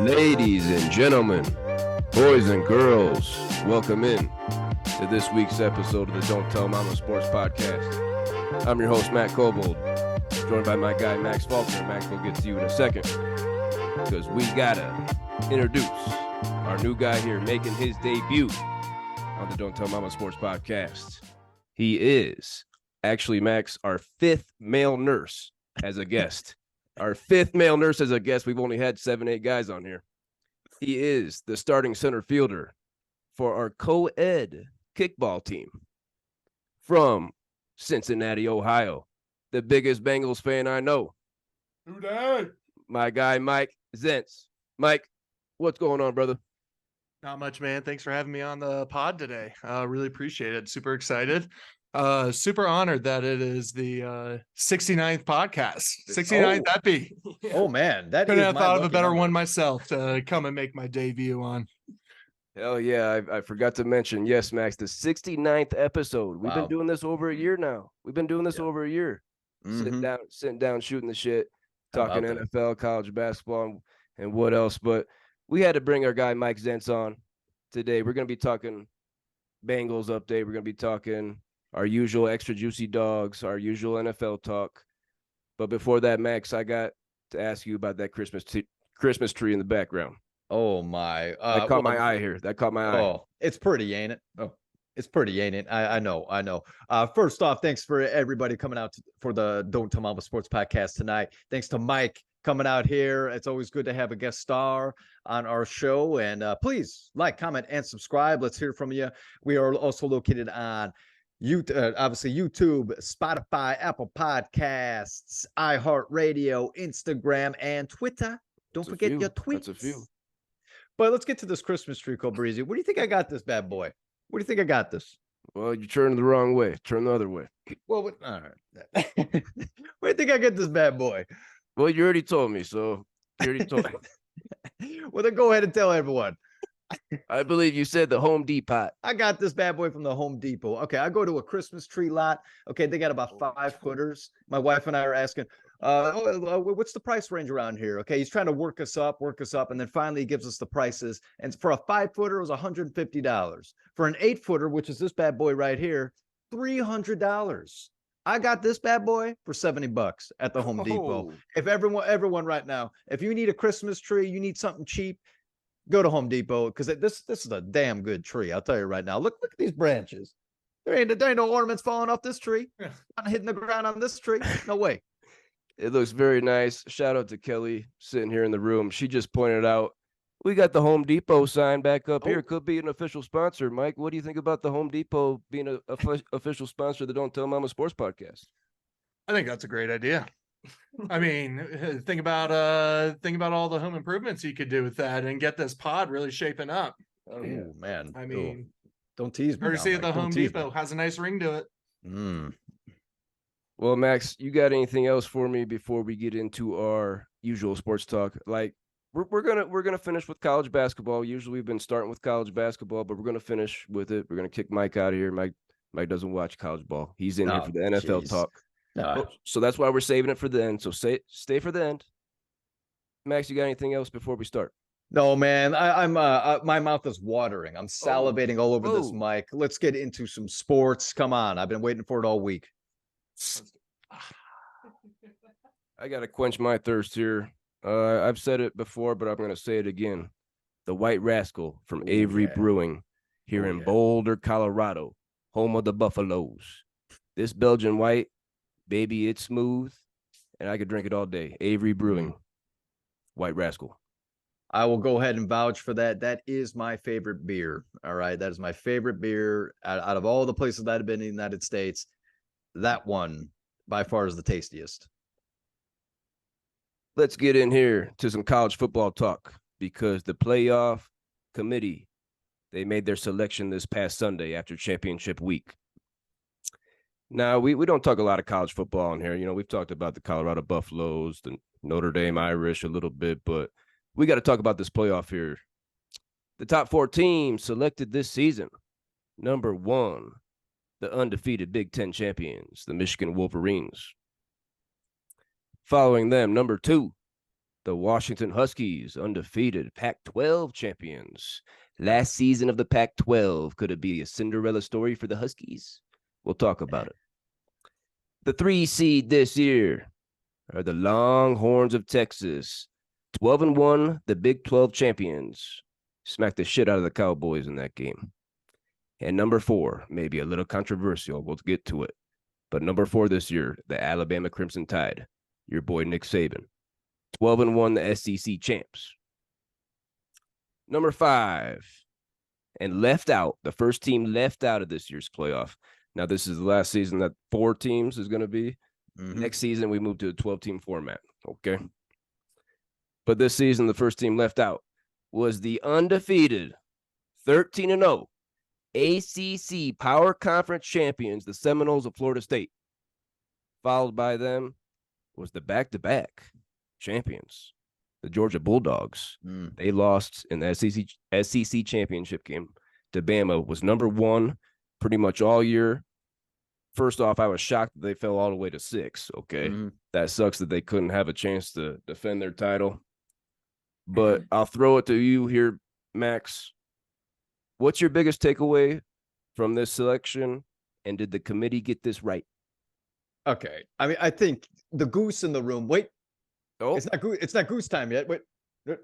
Ladies and gentlemen, boys and girls, welcome in to this week's episode of the Don't Tell Mama Sports Podcast. I'm your host, Matt Cobold, joined by my guy, Max Faulkner. Max will get to you in a second because we gotta introduce our new guy here making his debut on the Don't Tell Mama Sports Podcast. He is actually, Max, our fifth male nurse as a guest. Our fifth male nurse as a guest. We've only had 7-8 guys on here. He is the starting center fielder for our co-ed kickball team from Cincinnati, Ohio. The biggest Bengals fan I know. Who dat? My guy, Mike Zentz. Mike, what's going on, brother? Not much, man. Thanks for having me on the pod today. Really appreciate it. Super excited. Super honored that it is the 69th podcast. 69th epi. Oh man, that couldn't have thought of a better one myself to come and make my debut on. Hell yeah, I forgot to mention, yes, Max, the 69th episode. We've been doing this over a year now. Over a year. Sitting down, shooting the shit, talking NFL, college basketball, and what else. But we had to bring our guy Mike Zentz on today. We're going to be talking Bengals update. We're going to be talking our usual Extra Juicy Dawgs, our usual NFL talk. But before that, Max, I got to ask you about that Christmas tree in the background. Oh my! That caught my eye here. That caught my eye. Oh, it's pretty, ain't it? Oh, it's pretty, ain't it? I know. First off, thanks for everybody coming out for the Don't Tell Mama Sports Podcast tonight. Thanks to Mike coming out here. It's always good to have a guest star on our show. And please like, comment, and subscribe. Let's hear from you. We are also located on obviously YouTube, Spotify, Apple Podcasts, iHeartRadio, Instagram, and Twitter. Don't forget your tweets. That's a few. But let's get to this Christmas tree, Breezy. Where do you think I got this bad boy? Where do you think I got this? Well, you turned the wrong way. Turn the other way. Well, all right. Where do you think I get this bad boy? Well, you already told me, so you already told me. Well, then go ahead and tell everyone. I believe you said the Home Depot. I got this bad boy from the Home Depot. Okay, I go to a Christmas tree lot. Okay, they got about 5 footers. My wife and I are asking, what's the price range around here? Okay, he's trying to work us up, and then finally he gives us the prices. And for a 5-footer, it was $150. For an 8-footer, which is this bad boy right here, $300. I got this bad boy for $70 at the Home Depot. If everyone right now, if you need a Christmas tree, you need something cheap, go to Home Depot, because this is a damn good tree. I'll tell you right now. Look at these branches. There ain't no ornaments falling off this tree. Not hitting the ground on this tree. No way. It looks very nice. Shout out to Kelly sitting here in the room. She just pointed out we got the Home Depot sign back up here. Could be an official sponsor. Mike, what do you think about the Home Depot being an official sponsor of the Don't Tell Mama Sports Podcast? I think that's a great idea. I mean, think about all the home improvements you could do with that and get this pod really shaping up. Oh man. I mean, don't tease me. Courtesy of the Home Depot has a nice ring to it. Well, Max, you got anything else for me before we get into our usual sports talk? Like we're gonna finish with college basketball. Usually we've been starting with college basketball, but we're gonna finish with it. We're gonna kick Mike out of here. Mike doesn't watch college ball. He's in here for the NFL talk. So that's why we're saving it for the end. So stay for the end. Max, you got anything else before we start? No, man. I'm my mouth is watering. I'm salivating all over this mic. Let's get into some sports. Come on. I've been waiting for it all week. I gotta quench my thirst here. I've said it before, but I'm gonna say it again. The White Rascal from Avery Brewing here in Boulder, Colorado, home of the Buffaloes. This Belgian white, baby, it's smooth, and I could drink it all day. Avery Brewing, White Rascal. I will go ahead and vouch for that. That is my favorite beer. All right. That is my favorite beer out of all the places that have been in the United States. That one by far is the tastiest. Let's get in here to some college football talk because the playoff committee, they made their selection this past Sunday after championship week. Now, we don't talk a lot of college football in here. You know, we've talked about the Colorado Buffaloes, the Notre Dame Irish a little bit, but we got to talk about this playoff here. The top 4 teams selected this season. Number 1, the undefeated Big Ten champions, the Michigan Wolverines. Following them, number 2, the The Washington Huskies, undefeated Pac-12 champions. Last season of the Pac-12. Could it be a Cinderella story for the Huskies? We'll talk about it. The 3 seed this year are the Longhorns of Texas. 12-1, the Big 12 champions. Smacked the shit out of the Cowboys in that game. And number 4, maybe a little controversial. We'll get to it. But number 4 this year, the Alabama Crimson Tide. Your boy Nick Saban. 12-1, the SEC champs. Number 5, and left out, the first team left out of this year's playoff. Now, this is the last season that 4 teams is going to be. Next season, we move to a 12-team format, okay? But this season, the first team left out was the undefeated 13-0 ACC Power Conference champions, the Seminoles of Florida State. Followed by them was the back-to-back champions, the Georgia Bulldogs. They lost in the SEC championship game to Bama, was number 1 pretty much all year. First off, I was shocked that they fell all the way to 6. Okay. That sucks that they couldn't have a chance to defend their title. But I'll throw it to you here, Max. What's your biggest takeaway from this selection? And did the committee get this right? Okay. I mean, I think the goose in the room. Wait. Oh, It's not goose time yet. Wait. Okay.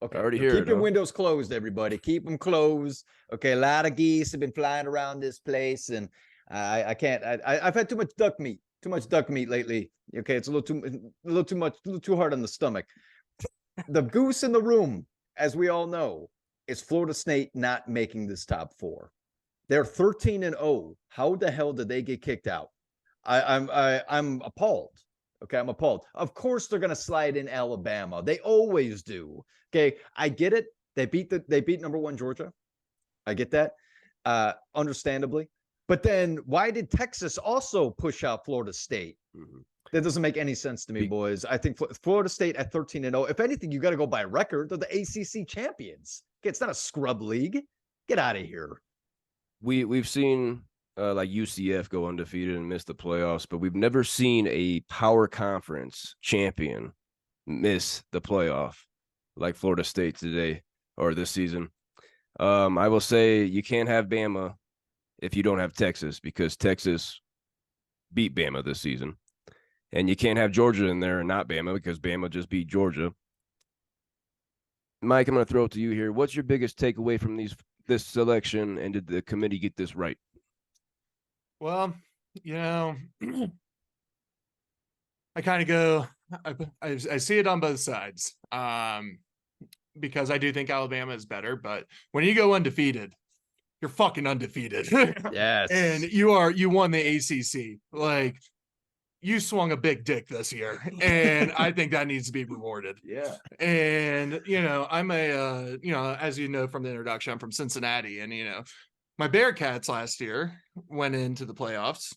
I already hear Keep it, your huh? windows closed, everybody. Keep them closed. Okay. A lot of geese have been flying around this place, and I can't. I've had too much duck meat. Too much duck meat lately. Okay, it's a little too much, a little too hard on the stomach. The goose in the room, as we all know, is Florida State not making this top 4. They're 13-0. How the hell did they get kicked out? I'm appalled. Okay, I'm appalled. Of course they're gonna slide in Alabama. They always do. Okay, I get it. They beat number 1 Georgia. I get that. Understandably. But then why did Texas also push out Florida State? That doesn't make any sense to me, boys. I think Florida State at 13-0. If anything, you got to go by record. They're the ACC champions. Okay, it's not a scrub league. Get out of here. We've seen like UCF go undefeated and miss the playoffs, but we've never seen a power conference champion miss the playoff like Florida State today or this season. I will say you can't have Bama if you don't have Texas, because Texas beat Bama this season. And you can't have Georgia in there and not Bama, because Bama just beat Georgia. Mike, I'm going to throw it to you here. What's your biggest takeaway from this selection, and did the committee get this right? Well, I kind of go, I see it on both sides, because I do think Alabama is better. But when you go undefeated, you're fucking undefeated. Yes. And you won the ACC. Like, you swung a big dick this year, and I think that needs to be rewarded. Yeah. And, I'm as you know from the introduction, I'm from Cincinnati, and, my Bearcats last year went into the playoffs,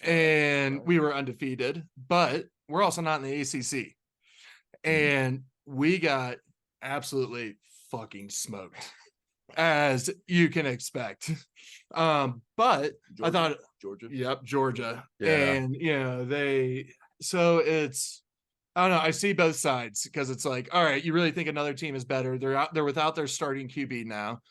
and we were undefeated, but we're also not in the ACC. And we got absolutely fucking smoked, as you can expect. But Georgia, I thought Georgia. Yeah. And so it's, I don't know, I see both sides, because it's like, all right, you really think another team is better. They're without their starting QB now.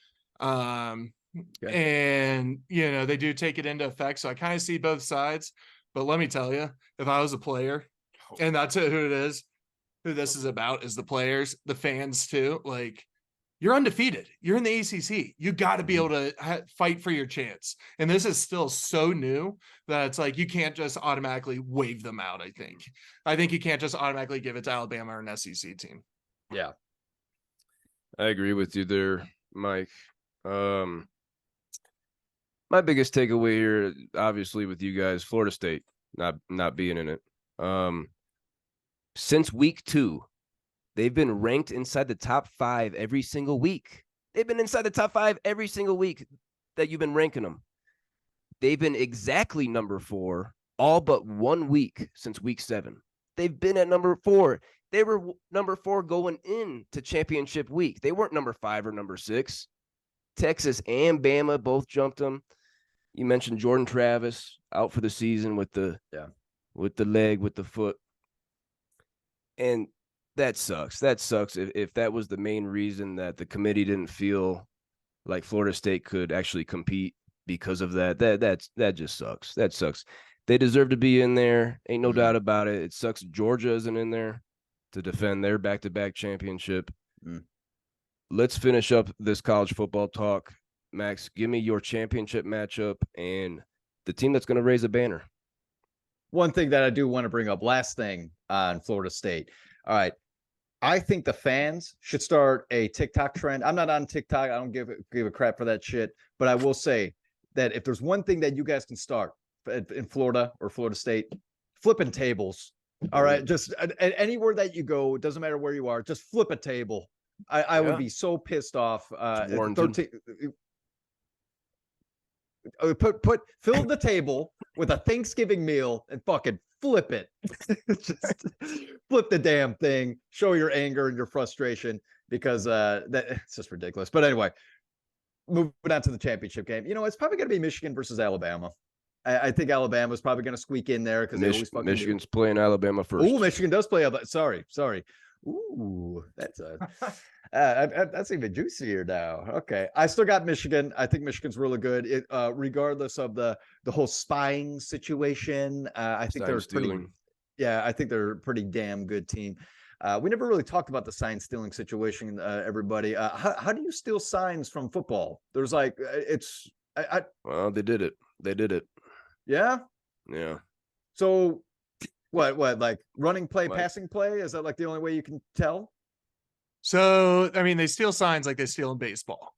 And they do take it into effect. So I kind of see both sides. But let me tell you, if I was a player, and that's who it is, who this is about, is the players, the fans too. Like, you're undefeated. You're in the ACC. You got to be able to fight for your chance. And this is still so new that it's like, you can't just automatically wave them out. I think you can't just automatically give it to Alabama or an SEC team. Yeah. I agree with you there, Mike. My biggest takeaway here, obviously, with you guys, Florida State not being in it. Since week 2, they've been ranked inside the top 5 every single week. They've been inside the top 5 every single week that you've been ranking them. They've been exactly number 4 all but 1 week since week 7. They've been at number 4. They were number 4 going into championship week. They weren't number 5 or number 6. Texas and Bama both jumped them. You mentioned Jordan Travis out for the season with the leg, with the foot. And That sucks. That sucks. If that was the main reason that the committee didn't feel like Florida State could actually compete because of that, that just sucks. That sucks. They deserve to be in there. Ain't no doubt about it. It sucks Georgia isn't in there to defend their back-to-back championship. Let's finish up this college football talk. Max, give me your championship matchup and the team that's going to raise a banner. One thing that I do want to bring up, last thing on Florida State. All right. I think the fans should start a TikTok trend. I'm not on TikTok. I don't give a crap for that shit. But I will say that if there's one thing that you guys can start in Florida or Florida State, flipping tables. All right. Just anywhere that you go, it doesn't matter where you are, just flip a table. I would be so pissed off. 13, fill the table with a Thanksgiving meal and fucking flip it. Just flip the damn thing. Show your anger and your frustration because it's just ridiculous. But anyway, moving on to the championship game. It's probably going to be Michigan versus Alabama. I think Alabama's probably going to squeak in there because Michigan's playing Alabama first. Oh, Michigan does play Alabama. Sorry. Ooh, that's even juicier now. Okay, I still got Michigan. I think Michigan's really good. Regardless of the whole spying situation, I think they're I think they're a pretty damn good team. We never really talked about the sign stealing situation. Everybody, how do you steal signs from football? There's well, they did it. Yeah. So. What like running play, passing play? Is that like the only way you can tell? So, I mean, they steal signs like they steal in baseball.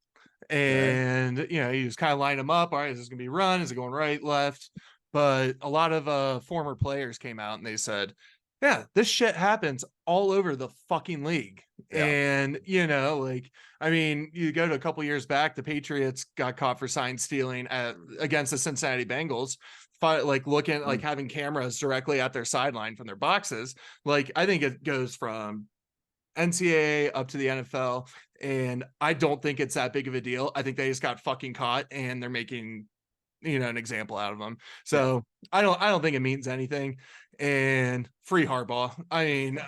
And, you just kind of line them up. All right, is this going to be run? Is it going right, left? But a lot of former players came out and they said, yeah, this shit happens all over the fucking league. Yeah. And, you go to a couple years back, the Patriots got caught for sign stealing against the Cincinnati Bengals. Having cameras directly at their sideline from their boxes. I think it goes from NCAA up to the NFL, and I don't think it's that big of a deal. I think they just got fucking caught and they're making an example out of them. So I don't think it means anything. And free Harbaugh. I mean,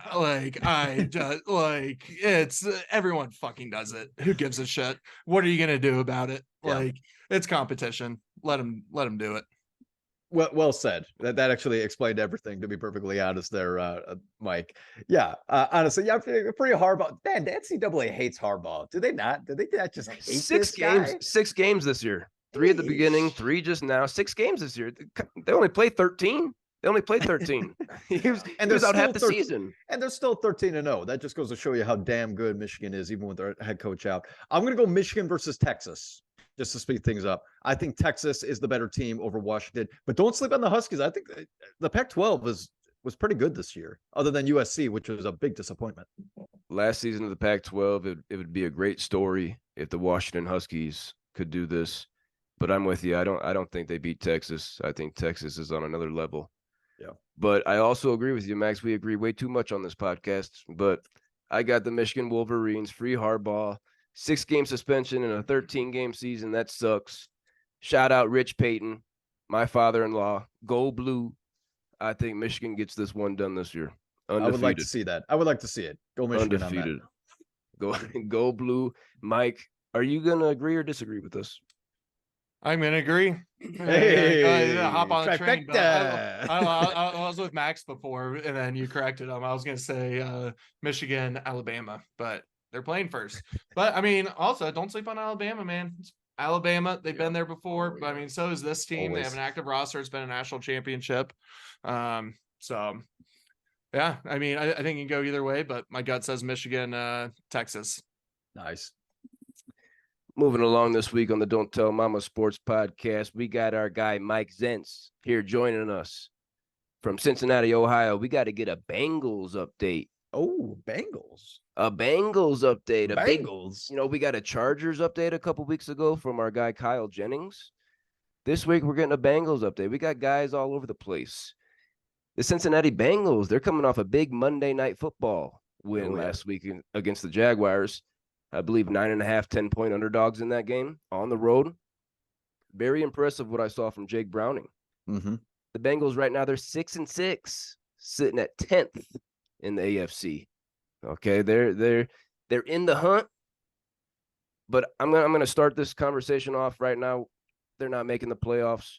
it's everyone fucking does it. Who gives a shit? What are you gonna do about it? It's competition. Let them do it. Well said. That actually explained everything, to be perfectly honest there, Mike. Yeah, honestly, pretty Harbaugh. Man, the NCAA hates Harbaugh. Do they not? Do they not just hate six games this year? 3 at the beginning, 3 just now. 6 games this year. They only played 13. He was out half the season. And they're still 13-0. That just goes to show you how damn good Michigan is, even with their head coach out. I'm going to go Michigan versus Texas, just to speed things up. I think Texas is the better team over Washington. But don't sleep on the Huskies. I think the Pac-12 was pretty good this year, other than USC, which was a big disappointment. Last season of the Pac-12, it would be a great story if the Washington Huskies could do this. But I'm with you. I don't think they beat Texas. I think Texas is on another level. Yeah. But I also agree with you, Max. We agree way too much on this podcast. But I got the Michigan Wolverines, free Harbaugh, 6-game suspension in a 13-game season. That sucks. Shout out Rich Payton, my father-in-law. Go Blue. I think Michigan gets this one done this year. Undefeated. I would like to see that. I would like to see it. Go Michigan. Undefeated. Go Blue. Mike, are you going to agree or disagree with this? I'm going to agree. Hey, hop on the train. I was with Max before, and then you corrected him. I was going to say Michigan, Alabama, but they're playing first. But, I mean, also, don't sleep on Alabama, man. It's Alabama, they've been there before. But, I mean, so is this team. Always. They have an active roster. It's been a national championship. So, yeah, I mean, I think you can go either way, but my gut says Michigan, Texas. Nice. Moving along this week on the Don't Tell Mama Sports Podcast, we got our guy Mike Zentz here joining us from Cincinnati, Ohio. We got to get a Bengals update. Oh, Bengals. A Bengals update. Bengals. We got a Chargers update a couple weeks ago from our guy Kyle Jennings. This week, we're getting a Bengals update. We got guys all over the place. The Cincinnati Bengals, they're coming off a big Monday Night Football win last week against the Jaguars. I believe 9.5, 10-point underdogs in that game on the road. Very impressive what I saw from Jake Browning. Mm-hmm. The Bengals right now, they're 6-6, sitting at 10th in the AFC. Okay, they're in the hunt, but I'm gonna start this conversation off right now. They're not making the playoffs,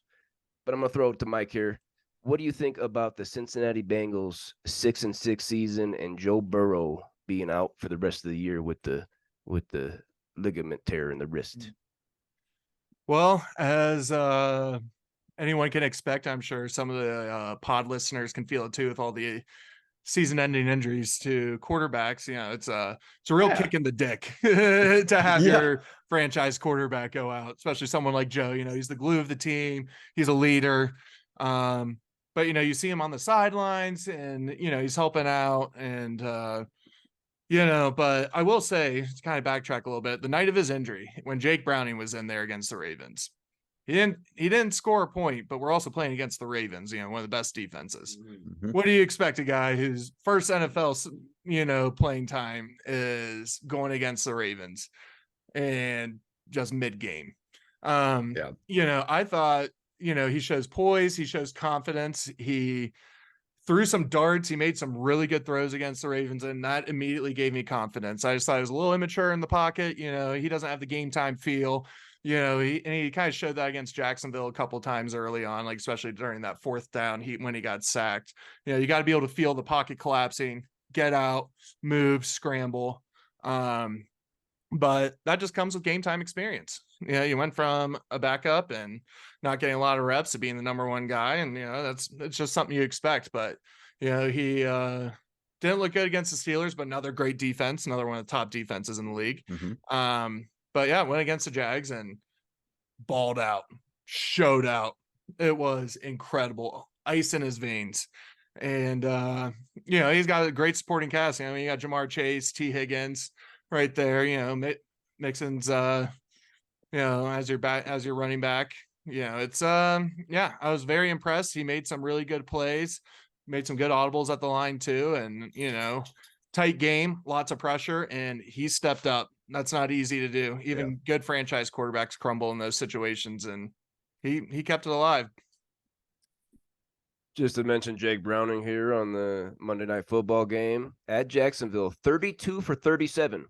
but I'm gonna throw it to Mike here. What do you think about the Cincinnati Bengals 6-6 season and Joe Burrow being out for the rest of the year with the ligament tear in the wrist? Well, as anyone can expect, I'm sure some of the pod listeners can feel it too with all the season-ending injuries to quarterbacks. You know, it's a real kick in the dick to have your franchise quarterback go out, especially someone like Joe. You know, he's the glue of the team. He's a leader. But you know, you see him on the sidelines, and you know he's helping out, and you know. But I will say, to kind of backtrack a little bit, the night of his injury, when Jake Browning was in there against the Ravens, he didn't score a point, but we're also playing against the Ravens, you know, one of the best defenses. Mm-hmm. What do you expect a guy whose first NFL, you know, playing time is going against the Ravens and just mid-game? You know, I thought, you know, he shows poise, he shows confidence, he threw some darts, he made some really good throws against the Ravens, and that immediately gave me confidence. I just thought he was a little immature in the pocket. You know, he doesn't have the game time feel. You know, he kind of showed that against Jacksonville a couple times early on, like especially during that fourth down when he got sacked. You know, you got to be able to feel the pocket collapsing, get out, move, scramble. But that just comes with game time experience. You know, you went from a backup and not getting a lot of reps to being the number one guy, and you know it's just something you expect. But you know, he didn't look good against the Steelers, but another great defense, another one of the top defenses in the league. Mm-hmm. But yeah, went against the Jags and balled out, showed out. It was incredible, ice in his veins. And you know, he's got a great supporting cast. You know, you got Jamar Chase, T. Higgins right there. You know, Mixon's you know, as your running back. You know, it's yeah, I was very impressed. He made some really good plays, made some good audibles at the line too, and you know, tight game, lots of pressure, and he stepped up. That's not easy to do. Even good franchise quarterbacks crumble in those situations, and he kept it alive. Just to mention Jake Browning here on the Monday Night Football game at Jacksonville, 32 for 37.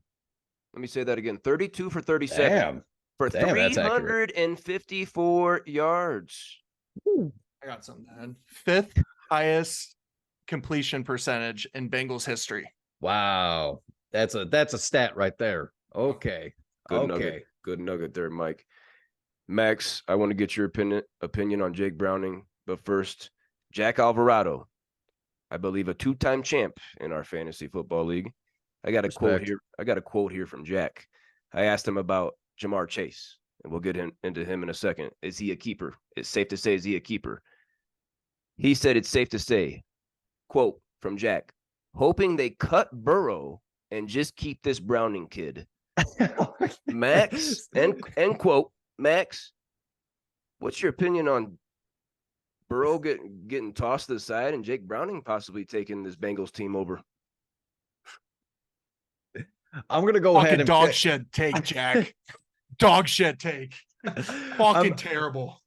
Let me say that again, 32 for 37. Damn. For 354 yards. I got something to add. Fifth highest completion percentage in Bengals history. Wow. That's a stat right there. Okay. Good nugget there, Mike. Max, I want to get your opinion on Jake Browning, but first, Jack Alvarado, I believe a two-time champ in our fantasy football league. I got a quote here from Jack. I asked him about Jamar Chase, and we'll get into him in a second. Is he a keeper? It's safe to say, is he a keeper? He said it's safe to say, quote from Jack, hoping they cut Burrow and just keep this Browning kid. Max, end quote. Max, what's your opinion on Burrow getting tossed to the side and Jake Browning possibly taking this Bengals team over? I'm going to go ahead and dog shit take, Jack. Dog shit take. Fucking terrible.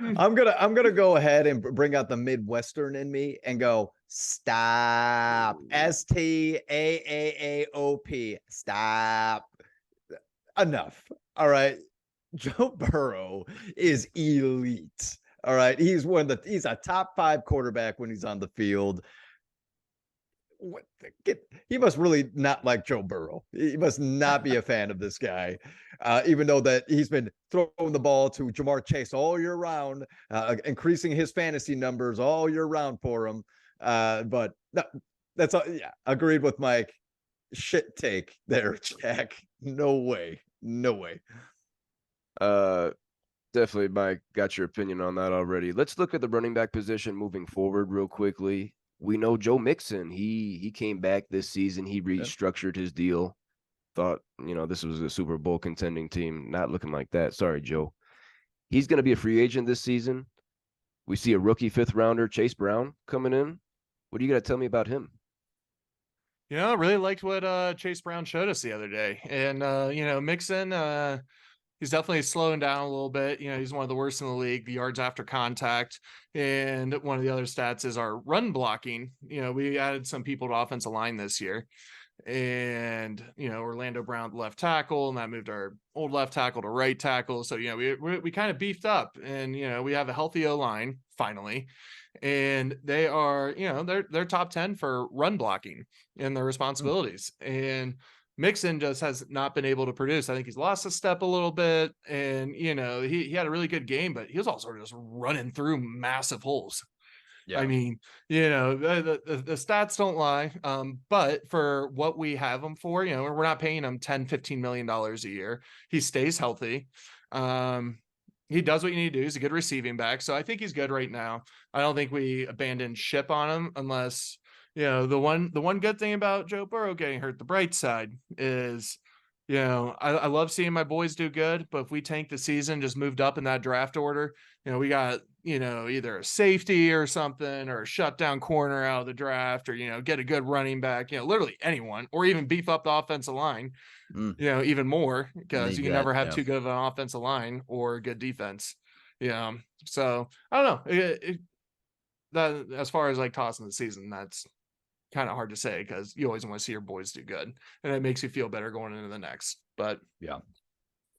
I'm gonna go ahead and bring out the Midwestern in me and go stop. STAAAOP. Stop. Enough. All right. Joe Burrow is elite. All right. He's a top 5 quarterback when he's on the field. He must really not like Joe Burrow. He must not be a fan of this guy, even though that he's been throwing the ball to Jamar Chase all year round, increasing his fantasy numbers all year round for him. But no, that's all. Yeah, agreed with Mike. Shit take there, Jack. No way. Definitely, Mike. Got your opinion on that already. Let's look at the running back position moving forward real quickly. We know Joe Mixon, he came back this season. He restructured his deal. Thought, you know, this was a Super Bowl contending team. Not looking like that. Sorry, Joe. He's going to be a free agent this season. We see a rookie 5th rounder, Chase Brown, coming in. What do you got to tell me about him? You know, I really liked what Chase Brown showed us the other day. And, you know, Mixon, he's definitely slowing down a little bit. You know, he's one of the worst in the league, the yards after contact. And one of the other stats is our run blocking. You know, we added some people to offensive line this year. and Orlando Brown left tackle, and that moved our old left tackle to right tackle. So we kind of beefed up, and we have a healthy O-line finally, and they are they're top 10 for run blocking in their responsibilities. And Mixon just has not been able to produce. I think he's lost a step a little bit, and he had a really good game, but he was also just running through massive holes. Yeah. I mean, the stats don't lie. But for what we have him for, we're not paying him $10-15 million a year. He stays healthy. He does what you need to do. He's a good receiving back. So I think he's good right now. I don't think we abandon ship on him unless, the one good thing about Joe Burrow getting hurt, the bright side is, I love seeing my boys do good, but if we tank the season, just moved up in that draft order, we got, either a safety or something, or a shutdown corner out of the draft, or, get a good running back, literally anyone, or even beef up the offensive line, even more, because you can never have too good of an offensive line or good defense. So I don't know. That as far as like tossing the season, that's kind of hard to say, because you always want to see your boys do good, and it makes you feel better going into the next. But yeah.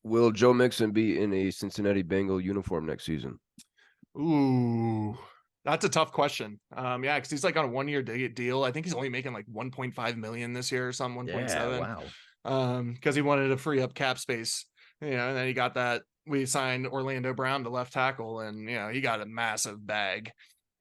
Will Joe Mixon be in a Cincinnati Bengal uniform next season? Ooh, that's a tough question. Yeah, because he's like on a 1-year deal. I think he's only making like 1.5 million this year or something, 1.7. Wow. Because he wanted to free up cap space, and then he got that. We signed Orlando Brown to left tackle, and he got a massive bag.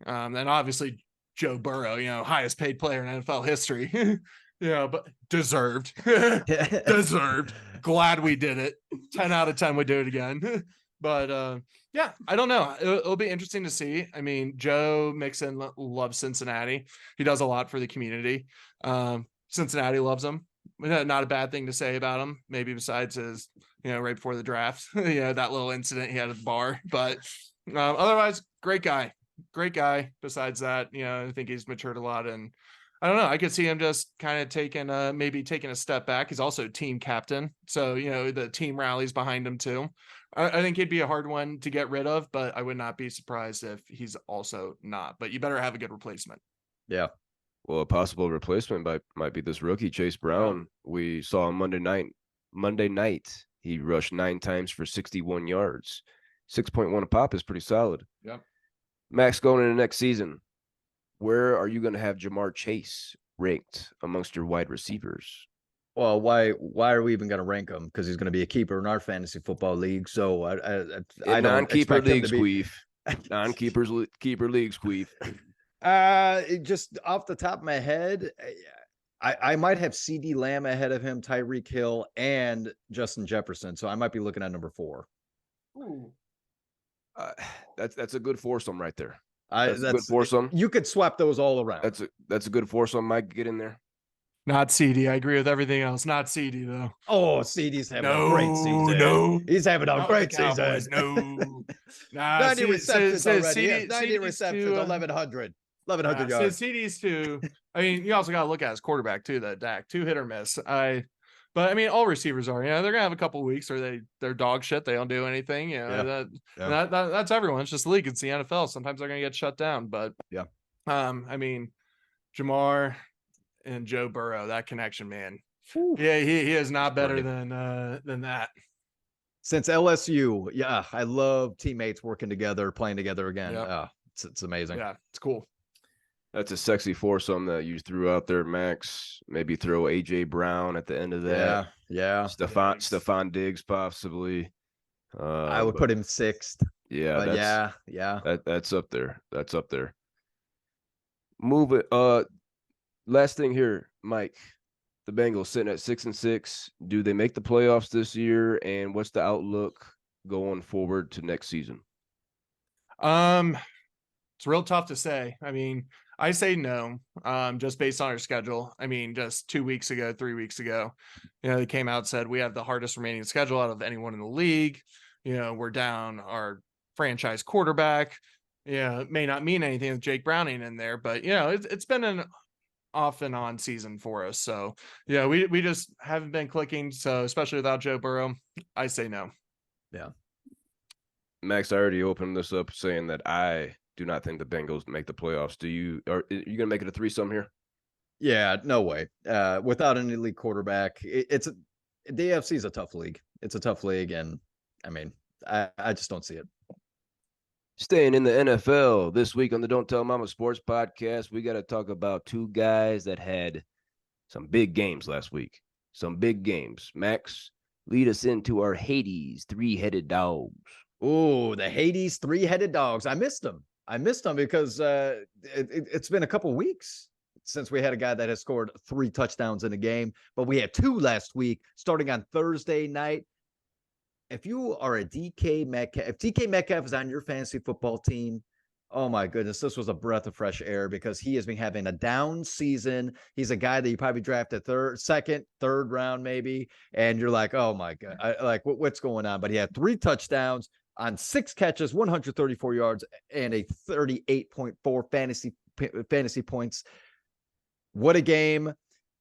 And obviously Joe Burrow, highest paid player in NFL history. But deserved. Deserved. Glad we did it. 10 out of 10 would do it again. But yeah, I don't know. It'll be interesting to see. I mean, Joe Mixon loves Cincinnati. He does a lot for the community. Cincinnati loves him. Not a bad thing to say about him, maybe besides his, right before the draft, that little incident he had at the bar. But otherwise, great guy. Besides that, I think he's matured a lot, and I don't know. I could see him just kind of maybe taking a step back. He's also team captain, so the team rallies behind him too. I think he'd be a hard one to get rid of, but I would not be surprised if he's also not. But you better have a good replacement. Yeah. Well, a possible replacement might be this rookie Chase Brown. Yeah. We saw on Monday night he rushed 9 times for 61 yards. 6.1 a pop is pretty solid. Yep. Max, going into next season, where are you going to have Jamar Chase ranked amongst your wide receivers? Well, why are we even going to rank him? Because he's going to be a keeper in our fantasy football league. So I don't non-keeper expect him to be non-keeper leagues queef. Just off the top of my head, I might have CD Lamb ahead of him, Tyreek Hill, and Justin Jefferson. So I might be looking at number 4. Ooh. That's a good foursome right there. That's a good foursome. You could swap those all around. That's a good foursome. Mike, get in there. Not CD. I agree with everything else. Not CD though. Oh, CD's having a great season. No, he's having a great season. No, 90 receptions already. 90 receptions, to, 1,100 yards. CD's too. I mean, you also got to look at his quarterback too. That Dak, 2 hit or miss. But I mean, all receivers are. They're gonna have a couple weeks where they're dog shit. They don't do anything. That's everyone. It's just the league. It's the NFL. Sometimes they're gonna get shut down. But yeah, I mean, Jamar and Joe Burrow, that connection, man. Whew. Yeah, he is not better than that. Since LSU, yeah, I love teammates working together, playing together again. Yep. It's amazing. Yeah, it's cool. That's a sexy foursome that you threw out there, Max. Maybe throw AJ Brown at the end of that. Yeah. Stephon Diggs possibly. I would put him 6th. Yeah, yeah. That's up there. That's up there. Move it. Last thing here, Mike. The Bengals sitting at 6-6. Do they make the playoffs this year? And what's the outlook going forward to next season? It's real tough to say. I mean, I say no, just based on our schedule. I mean, just 3 weeks ago, they came out and said we have the hardest remaining schedule out of anyone in the league. We're down our franchise quarterback. It may not mean anything with Jake Browning in there, but it's been an off and on season for us. So we just haven't been clicking. So especially without Joe Burrow, I say no. Yeah. Max, I already opened this up saying that I do not think the Bengals make the playoffs. Are you going to make it a threesome here? Yeah, no way. Without an elite quarterback, the AFC is a tough league. It's a tough league, and I mean, I just don't see it. Staying in the NFL this week on the Don't Tell Mama Sports Podcast, we got to talk about two guys that had some big games last week. Some big games. Max, lead us into our Hades three-headed dogs. Oh, the Hades three-headed dogs. I missed them because it's been a couple weeks since we had a guy that has scored 3 touchdowns in a game, but we had 2 last week starting on Thursday night. If you are a DK Metcalf, if DK Metcalf is on your fantasy football team, oh my goodness, this was a breath of fresh air because he has been having a down season. He's a guy that you probably drafted second, third round maybe, and you're like, oh my god, what's going on? But he had 3 touchdowns on 6 catches, 134 yards, and a 38.4 fantasy points. What a game.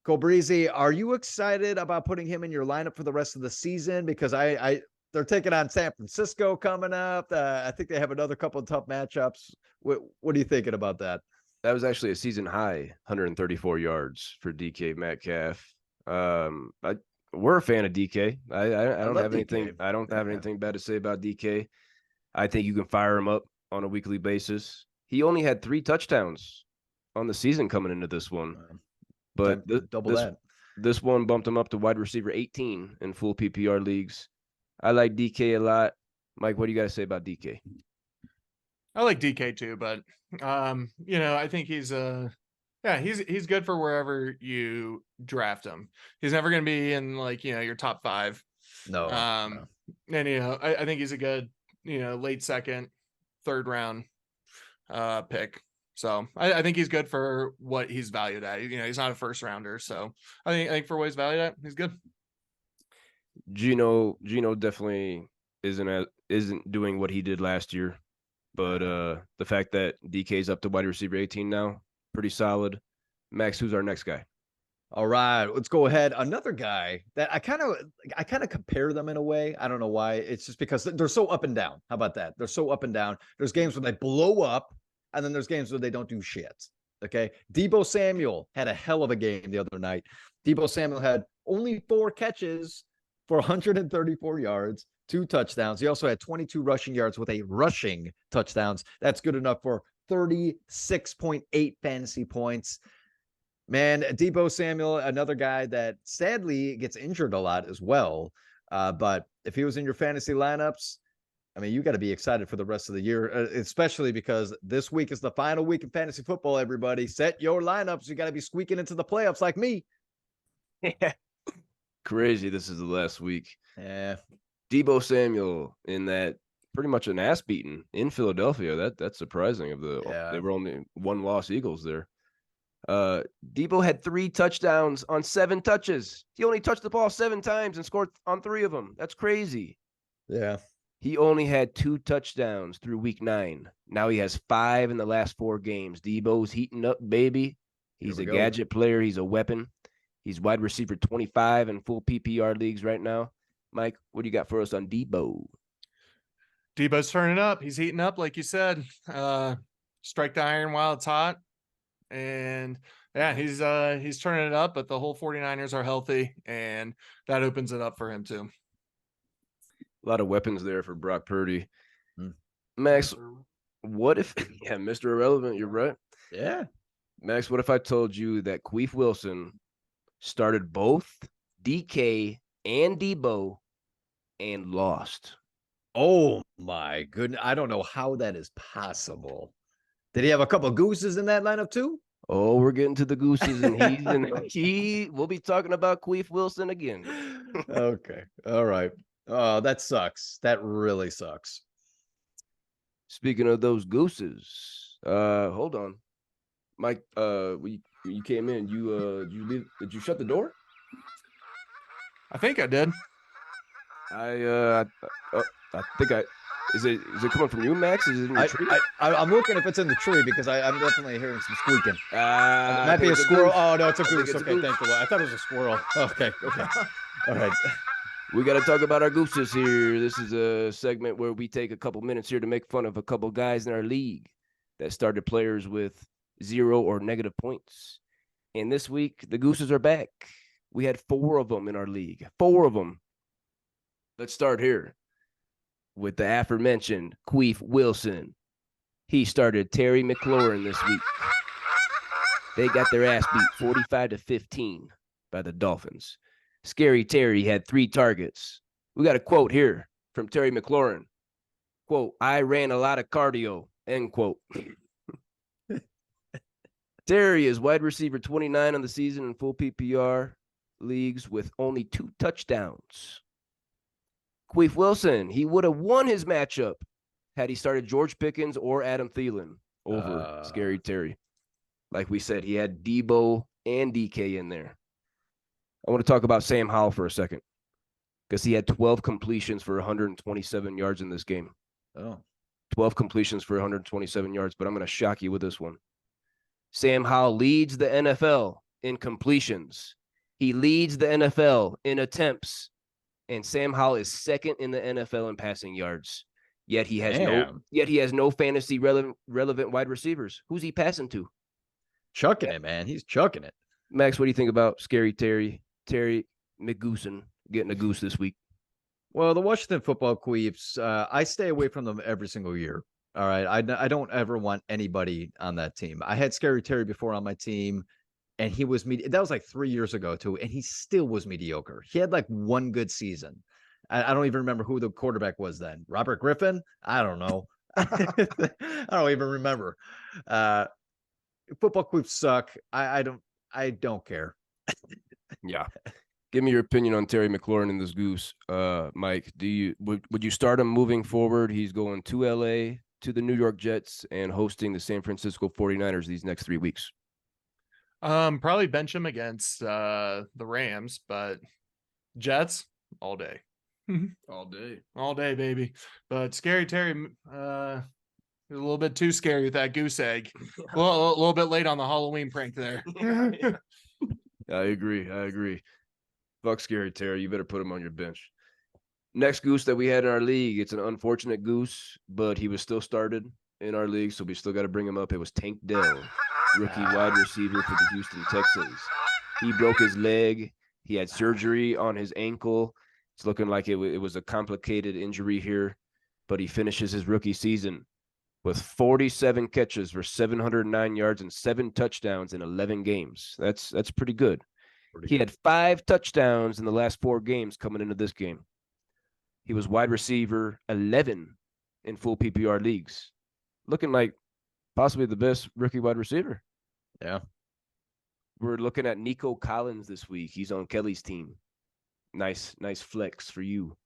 Colbreezy, are you excited about putting him in your lineup for the rest of the season? Because they're taking on San Francisco coming up. I think they have another couple of tough matchups. What are you thinking about that? That was actually a season high, 134 yards for DK Metcalf. We're a fan of DK. I don't have anything. DK. I don't have anything bad to say about DK. I think you can fire him up on a weekly basis. He only had 3 touchdowns on the season coming into this one, but this one bumped him up to wide receiver 18 in full PPR leagues. I like DK a lot. Mike, what do you got to say about DK? I like DK too, but I think he's good for wherever you draft him. He's never going to be in your top 5. No. And I think he's a good late second, third round pick. So I think he's good for what he's valued at. He's not a first rounder, so I think for what he's valued at, he's good. Gino definitely isn't doing what he did last year, but the fact that DK's up to wide receiver 18 now, pretty solid. Max, who's our next guy? All right, let's go ahead. Another guy that I kind of compare them in a way. I don't know why. It's just because they're so up and down. How about that? They're so up and down. There's games where they blow up, and then there's games where they don't do shit. Okay, Deebo Samuel had a hell of a game the other night. Deebo Samuel had only 4 catches for 134 yards, 2 touchdowns. He also had 22 rushing yards with a rushing touchdowns. That's good enough for 36.8 fantasy points. Man, Deebo Samuel, another guy that sadly gets injured a lot as well. But if he was in your fantasy lineups, I mean, you got to be excited for the rest of the year, especially because this week is the final week in fantasy football, everybody. Set your lineups. You got to be squeaking into the playoffs like me. Yeah. Crazy. This is the last week. Yeah. Deebo Samuel in that pretty much an ass beating in Philadelphia. That's surprising. They were only 1-loss Eagles there. Deebo had 3 touchdowns on 7 touches. He only touched the ball 7 times and scored on 3 of them. That's crazy. Yeah. He only had 2 touchdowns through week 9. Now he has 5 in the last 4 games. Deebo's heating up, baby. He's a gadget player. He's a weapon. He's wide receiver 25 in full PPR leagues right now. Mike, what do you got for us on Deebo? Deebo's turning up. He's heating up, like you said. Strike the iron while it's hot. And yeah, he's turning it up, but the whole 49ers are healthy, and that opens it up for him too. A lot of weapons there for Brock Purdy. Max, what if Mr. Irrelevant, you're right. Yeah. Max, what if I told you that Queef Wilson started both DK and Deebo and lost? Oh my goodness. I don't know how that is possible. Did he have a couple of Gooses in that lineup too? Oh, we're getting to the Gooses, and we'll be talking about Queef Wilson again. Okay. All right. Oh, that sucks. That really sucks. Speaking of those Gooses, hold on. Mike, you came in. Did you shut the door? I think I did. I think is it coming from you, Max? Is it in the tree? I'm looking if it's in the tree because I'm definitely hearing some squeaking. It might be a squirrel. Oh no, it's a goose. Okay, thank you. I thought it was a squirrel. Okay. All right. We got to talk about our Gooses here. This is a segment where we take a couple minutes here to make fun of a couple guys in our league that started players with 0 or negative points. And this week, the Gooses are back. We had 4 of them in our league. 4 of them. Let's start here with the aforementioned Queef Wilson. He started Terry McLaurin this week. They got their ass beat 45-15 by the Dolphins. Scary Terry had 3 targets. We got a quote here from Terry McLaurin. Quote, I ran a lot of cardio, end quote. Terry is wide receiver 29 on the season in full PPR leagues with only 2 touchdowns. Queef Wilson, he would have won his matchup had he started George Pickens or Adam Thielen over Scary Terry. Like we said, he had Debo and DK in there. I want to talk about Sam Howell for a second because he had 12 completions for 127 yards in this game. 12 completions for 127 yards, but I'm going to shock you with this one. Sam Howell leads the NFL in completions. He leads the NFL in attempts. And Sam Howell is second in the NFL in passing yards. Yet he has no fantasy relevant wide receivers. Who's he passing to? Chucking it, man. He's chucking it. Max, what do you think about Scary Terry McGoosen getting a goose this week? Well, the Washington football Queefs, I stay away from them every single year. All right. I don't ever want anybody on that team. I had Scary Terry before on my team, and he was that was like 3 years ago too, and he still was mediocre. He had like 1 good season. I don't even remember who the quarterback was then. Robert Griffin? I don't know. I don't even remember. Football Queefs suck. I don't care. Yeah. Give me your opinion on Terry McLaurin and this goose. Mike, would you start him moving forward? He's going to LA, to the New York Jets, and hosting the San Francisco 49ers these next 3 weeks. Probably bench him against the Rams, but Jets all day. All day, baby. But Scary Terry, a little bit too scary with that goose egg. A little bit late on the Halloween prank there. I agree. Fuck Scary Terry. You better put him on your bench. Next goose that we had in our league, it's an unfortunate goose, but he was still started in our league, so we still got to bring him up. It was Tank Dell, rookie wide receiver for the Houston Texans. He broke his leg. He had surgery on his ankle. It's looking like it was a complicated injury here, but he finishes his rookie season with 47 catches for 709 yards and 7 touchdowns in 11 games. That's pretty good. He had 5 touchdowns in the last 4 games coming into this game. He was wide receiver 11 in full PPR leagues. Looking like possibly the best rookie wide receiver. Yeah. We're looking at Nico Collins this week. He's on Kelly's team. Nice flex for you.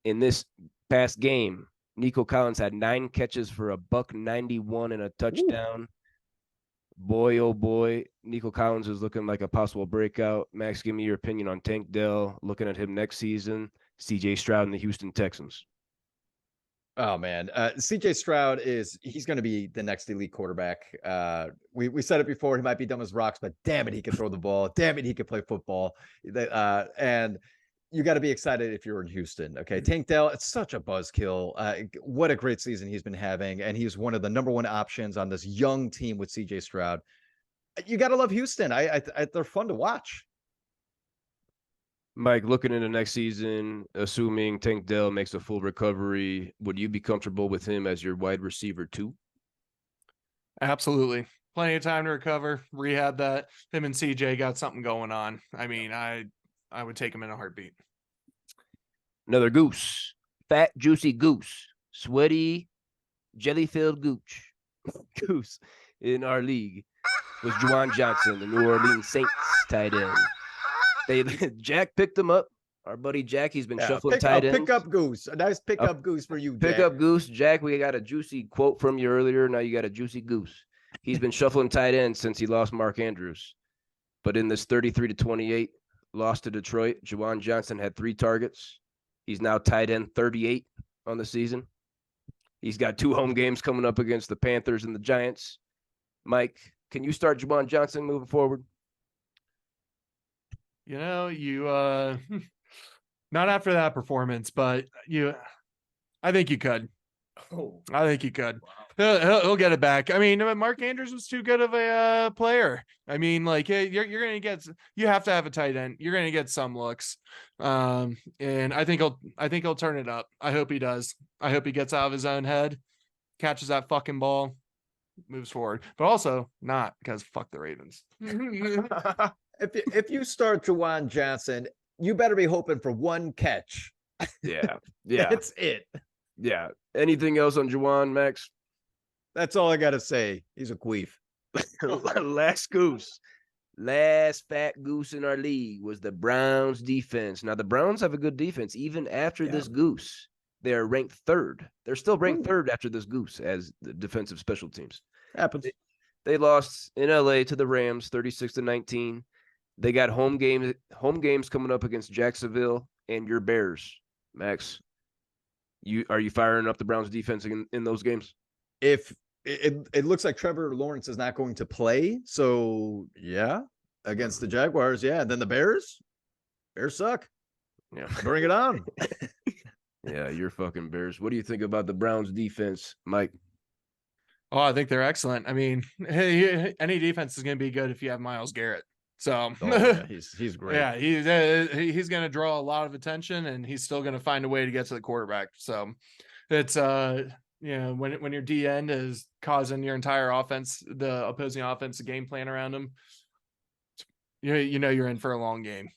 In this past game, Nico Collins had 9 catches for $191 and a touchdown. Ooh. Boy, oh boy, Nico Collins is looking like a possible breakout. Max, give me your opinion on Tank Dell, looking at him next season. CJ Stroud and the Houston Texans. Oh man, CJ Stroud he's going to be the next elite quarterback. We said it before, he might be dumb as rocks, but damn it, he can throw the ball. Damn it, he can play football. And you got to be excited if you're in Houston. Okay, Tank Dell, it's such a buzzkill. What a great season he's been having, and he's one of the number 1 options on this young team with CJ Stroud. You got to love Houston. They're fun to watch. Mike, looking into next season, assuming Tank Dell makes a full recovery, would you be comfortable with him as your wide receiver 2? Absolutely. Plenty of time to recover, rehab that. Him and CJ got something going on. I mean, I would take him in a heartbeat. Another goose. Fat, juicy goose. Sweaty, jelly-filled goose in our league was Juwan Johnson, the New Orleans Saints tight end. Jack picked him up. Our buddy Jack, he's been shuffling tight ends. Pick up goose. A nice pick up goose for you, Jack. Pick up goose. Jack, we got a juicy quote from you earlier. Now you got a juicy goose. He's been shuffling tight ends since he lost Mark Andrews. But in this 33-28 loss to Detroit, Juwan Johnson had 3 targets. He's now tight end 38 on the season. He's got 2 home games coming up against the Panthers and the Giants. Mike, can you start Juwan Johnson moving forward? You not after that performance, but I think you could. Oh, I think you could. He'll get it back. I mean, Mark Andrews was too good of a player. I mean, like you're gonna get, you have to have a tight end. You're gonna get some looks, and I think he'll turn it up. I hope he does. I hope he gets out of his own head, catches that fucking ball, moves forward. But also not, because fuck the Ravens. If you start Juwan Johnson, you better be hoping for one catch. Yeah. That's it. Yeah. Anything else on Juwan, Max? That's all I gotta say. He's a queef. Last fat goose in our league was the Browns defense. Now the Browns have a good defense even after this goose. They're ranked third. They're still ranked third after this goose as the defensive special teams. Happens. They lost in LA to the Rams 36-19. They got home games coming up against Jacksonville and your Bears. Max, are you firing up the Browns defense in those games? If it looks like Trevor Lawrence is not going to play, so yeah, against the Jaguars, yeah. And then the Bears suck. Yeah, bring it on. Yeah, you're fucking Bears. What do you think about the Browns defense, Mike? Oh, I think they're excellent. I mean, any defense is going to be good if you have Myles Garrett. So he's great. Yeah, he's going to draw a lot of attention, and he's still going to find a way to get to the quarterback. So it's when your D end is causing your entire offense, the opposing offense, a game plan around him, you're in for a long game.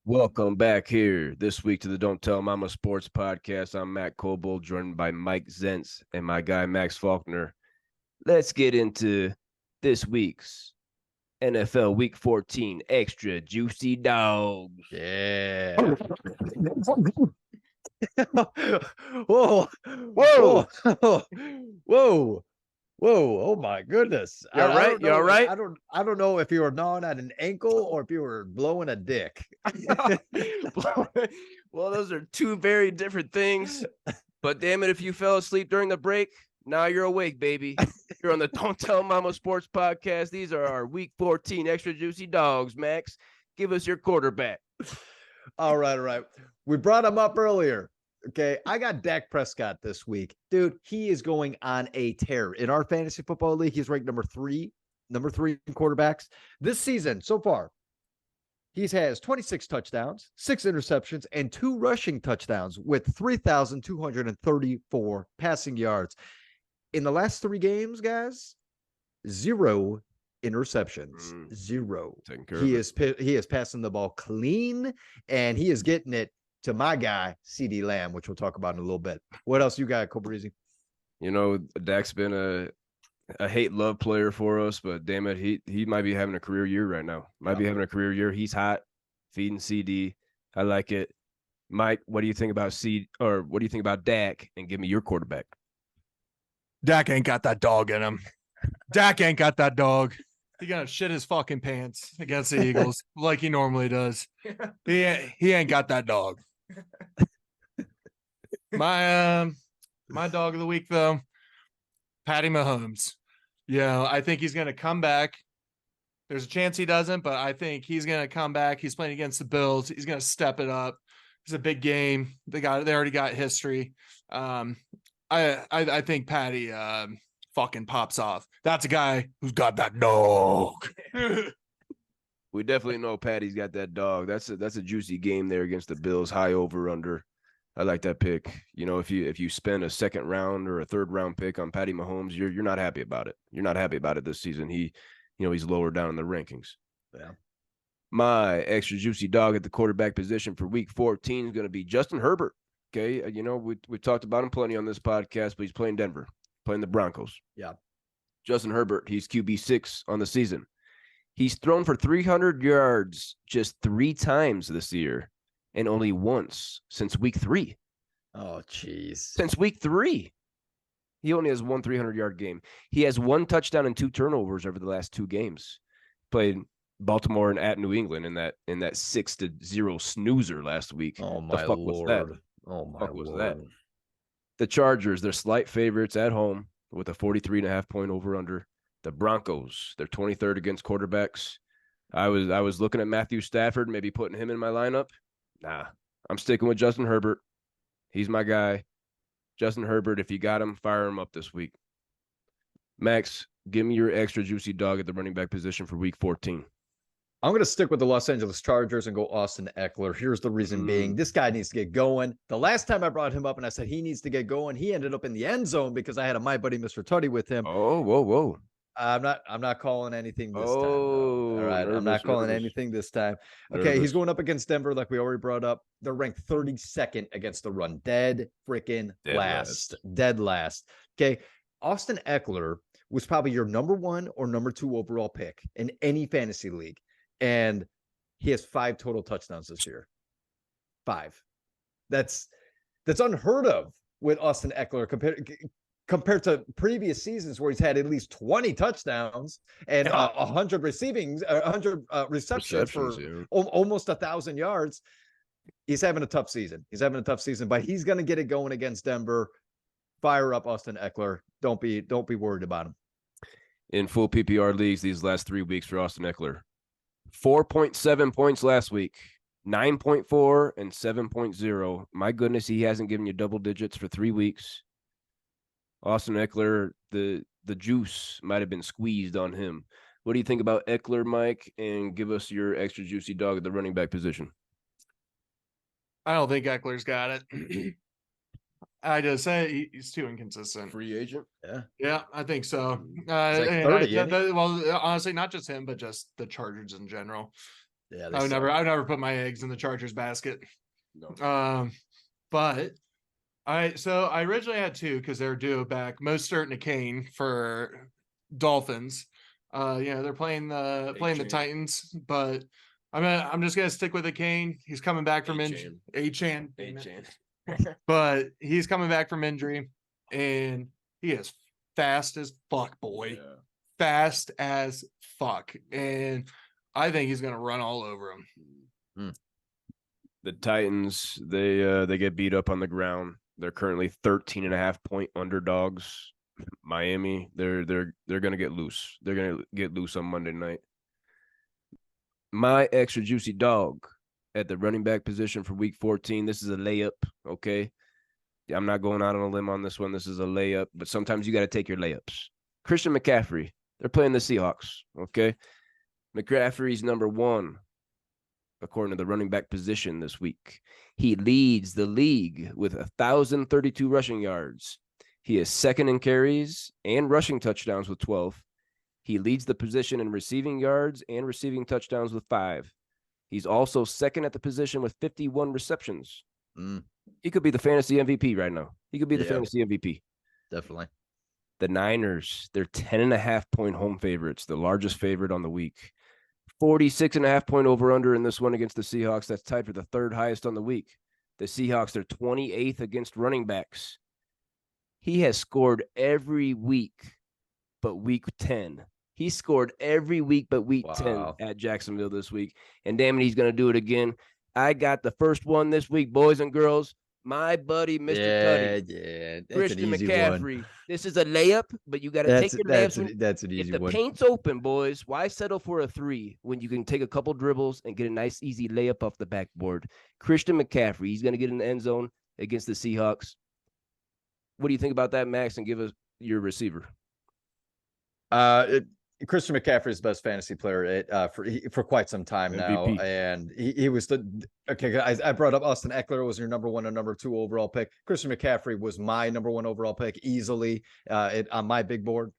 Welcome back here this week to the Don't Tell Mama Sports Podcast. I'm Matt Cobold, joined by Mike Zentz and my guy Max Faulkner. Let's get into this week's NFL Week 14 Extra Juicy Dawgs. Yeah. Whoa. Oh my goodness. You all right? You all right? I don't know if you were gnawing at an ankle or if you were blowing a dick. Well, those are two very different things. But damn it, if you fell asleep during the break, now you're awake, baby. You're on the Don't Tell Mama Sports Podcast. These are our Week 14 Extra Juicy Dawgs. Max, give us your quarterback. All right. We brought him up earlier. Okay, I got Dak Prescott this week. Dude, he is going on a tear. In our fantasy football league, he's ranked number three in quarterbacks. This season, so far, he has 26 touchdowns, 6 interceptions, and 2 rushing touchdowns with 3,234 passing yards. In the last 3 games, guys, 0 interceptions. 0. He is passing the ball clean, and he is getting it to my guy, CD Lamb, which we'll talk about in a little bit. What else you got, Cobrizi? Dak's been a hate-love player for us, but damn it, he might be having a career year right now. Be having a career year. He's hot, feeding CD. I like it. Mike, what do you think about what do you think about Dak? And give me your quarterback. Dak ain't got that dog in him. Dak ain't got that dog. He gonna shit his fucking pants against the Eagles like he normally does. He ain't got that dog. My dog of the week though, Patty Mahomes. I think he's gonna come back. There's a chance he doesn't, but I think he's gonna come back. He's playing against the Bills. He's gonna step it up. It's a big game. They already got history. I think Patty fucking pops off. That's a guy who's got that dog. We definitely know Patty's got that dog. That's a juicy game there against the Bills. High over under. I like that pick. If you spend a second round or a third round pick on Patty Mahomes, you're not happy about it. You're not happy about it this season. He's lower down in the rankings. Yeah. My extra juicy dog at the quarterback position for Week 14 is going to be Justin Herbert. Okay, we talked about him plenty on this podcast, but he's playing Denver, playing the Broncos. Yeah. Justin Herbert, he's QB6 on the season. He's thrown for 300 yards just 3 times this year, and only once since Week 3. Oh, jeez. Since Week 3. He only has 1 300-yard game. He has 1 touchdown and 2 turnovers over the last 2 games. Played Baltimore and at New England in that 6-0 snoozer last week. Oh, my Lord. Was that? Oh, my was Lord. that? The Chargers, they're slight favorites at home with a 43.5 point over-under. The Broncos, they're 23rd against quarterbacks. I was looking at Matthew Stafford, maybe putting him in my lineup. Nah, I'm sticking with Justin Herbert. He's my guy. Justin Herbert, if you got him, fire him up this week. Max, give me your extra juicy dog at the running back position for week 14. I'm going to stick with the Los Angeles Chargers and go Austin Eckler. Here's the reason being. This guy needs to get going. The last time I brought him up and I said he needs to get going, he ended up in the end zone because I had a my buddy Mr. Tutty with him. Oh, whoa. I'm not calling anything this time. All right. I'm not calling anything this time. Okay. He's going up against Denver, like we already brought up. They're ranked 32nd against the run. Dead last. Okay. Austin Eckler was probably your number 1 or number 2 overall pick in any fantasy league. And he has 5 total touchdowns this year. 5. That's unheard of with Austin Eckler compared to previous seasons where he's had at least 20 touchdowns and 100 receptions for almost 1,000 yards. He's having a tough season. But he's going to get it going against Denver. Fire up Austin Eckler. Don't be worried about him. In full PPR leagues these last 3 weeks for Austin Eckler, 4.7 points last week, 9.4 and 7.0. My goodness, he hasn't given you double digits for 3 weeks. Austin Eckler, the juice might have been squeezed on him. What do you think about Eckler, Mike? And give us your extra juicy dog at the running back position. I don't think Eckler's got it. I just say he's too inconsistent. Free agent? Yeah, I think so. Like 30, well, honestly, not just him, but just the Chargers in general. Yeah, I would never put my eggs in the Chargers basket. No. But I originally had 2 because they're due back. Mostert and Kane for Dolphins. They're playing the Titans, but I'm just gonna stick with the Kane. He's coming back from injury. A-Chan. But he's coming back from injury, and he is fast as fuck, boy. Yeah. Fast as fuck. And I think he's going to run all over him. The Titans, they get beat up on the ground. They're currently 13.5-point underdogs. Miami, they're going to get loose. They're going to get loose on Monday night. My extra juicy dog at the running back position for week 14. This is a layup, okay? I'm not going out on a limb on this one. This is a layup, but sometimes you got to take your layups. Christian McCaffrey, they're playing the Seahawks, okay? McCaffrey's number 1, according to the running back position this week. He leads the league with 1,032 rushing yards. He is second in carries and rushing touchdowns with 12. He leads the position in receiving yards and receiving touchdowns with 5. He's also second at the position with 51 receptions. He could be the fantasy MVP right now. He could be the fantasy MVP. Definitely. The Niners, they're 10.5-point home favorites, the largest favorite on the week. 46.5-point over-under in this one against the Seahawks. That's tied for the 3rd highest on the week. The Seahawks are 28th against running backs. He has scored every week but week 10. He scored every week but week 10 at Jacksonville this week. And damn it, he's going to do it again. I got the first one this week, boys and girls. My buddy, Mr. Tutty. Yeah. Christian McCaffrey. This is a layup, but you got to take your layups. That's an easy one. If the paint's open, boys, why settle for a 3 when you can take a couple dribbles and get a nice, easy layup off the backboard? Christian McCaffrey, he's going to get in the end zone against the Seahawks. What do you think about that, Max? And give us your receiver. Christian McCaffrey is the best fantasy player for quite some time now, MVP. And he was I brought up Austin Eckler was your number 1 and number 2 overall pick. Christian McCaffrey was my number 1 overall pick easily on my big board.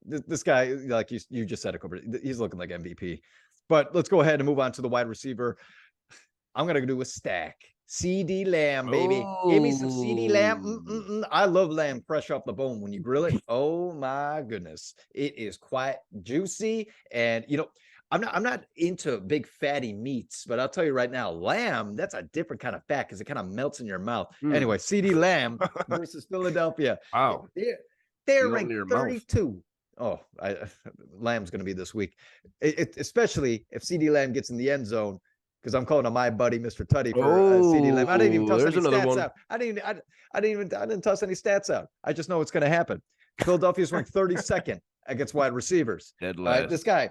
This guy, like you just said, he's looking like MVP. But let's go ahead and move on to the wide receiver. I'm gonna do a stack. CD Lamb, baby. Give me some CD Lamb. I love lamb fresh off the bone when you grill it. Oh my goodness. It is quite juicy. And I'm not into big fatty meats, but I'll tell you right now, lamb, that's a different kind of fat because it kind of melts in your mouth. Anyway, CD Lamb versus Philadelphia. Wow. They're ranked 32. Oh, Lamb's going to be this week, especially if CD Lamb gets in the end zone. Because I'm calling on my buddy, Mr. Tutty, for CD Lamb. I didn't even toss any stats out. I didn't toss any stats out. I just know it's going to happen. Philadelphia's ranked 32nd against wide receivers. Dead last. This guy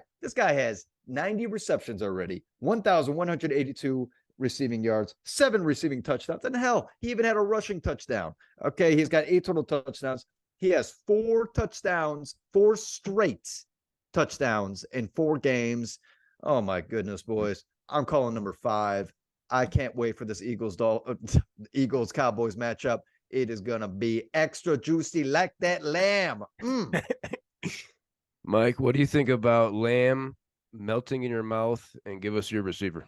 has 90 receptions already, 1,182 receiving yards, 7 receiving touchdowns, and hell, he even had a rushing touchdown. Okay, he's got 8 total touchdowns. He has 4 touchdowns, 4 straight touchdowns in 4 games. Oh my goodness, boys. I'm calling number 5. I can't wait for this Eagles Cowboys matchup. It is going to be extra juicy like that lamb. Mike, what do you think about lamb melting in your mouth? And give us your receiver.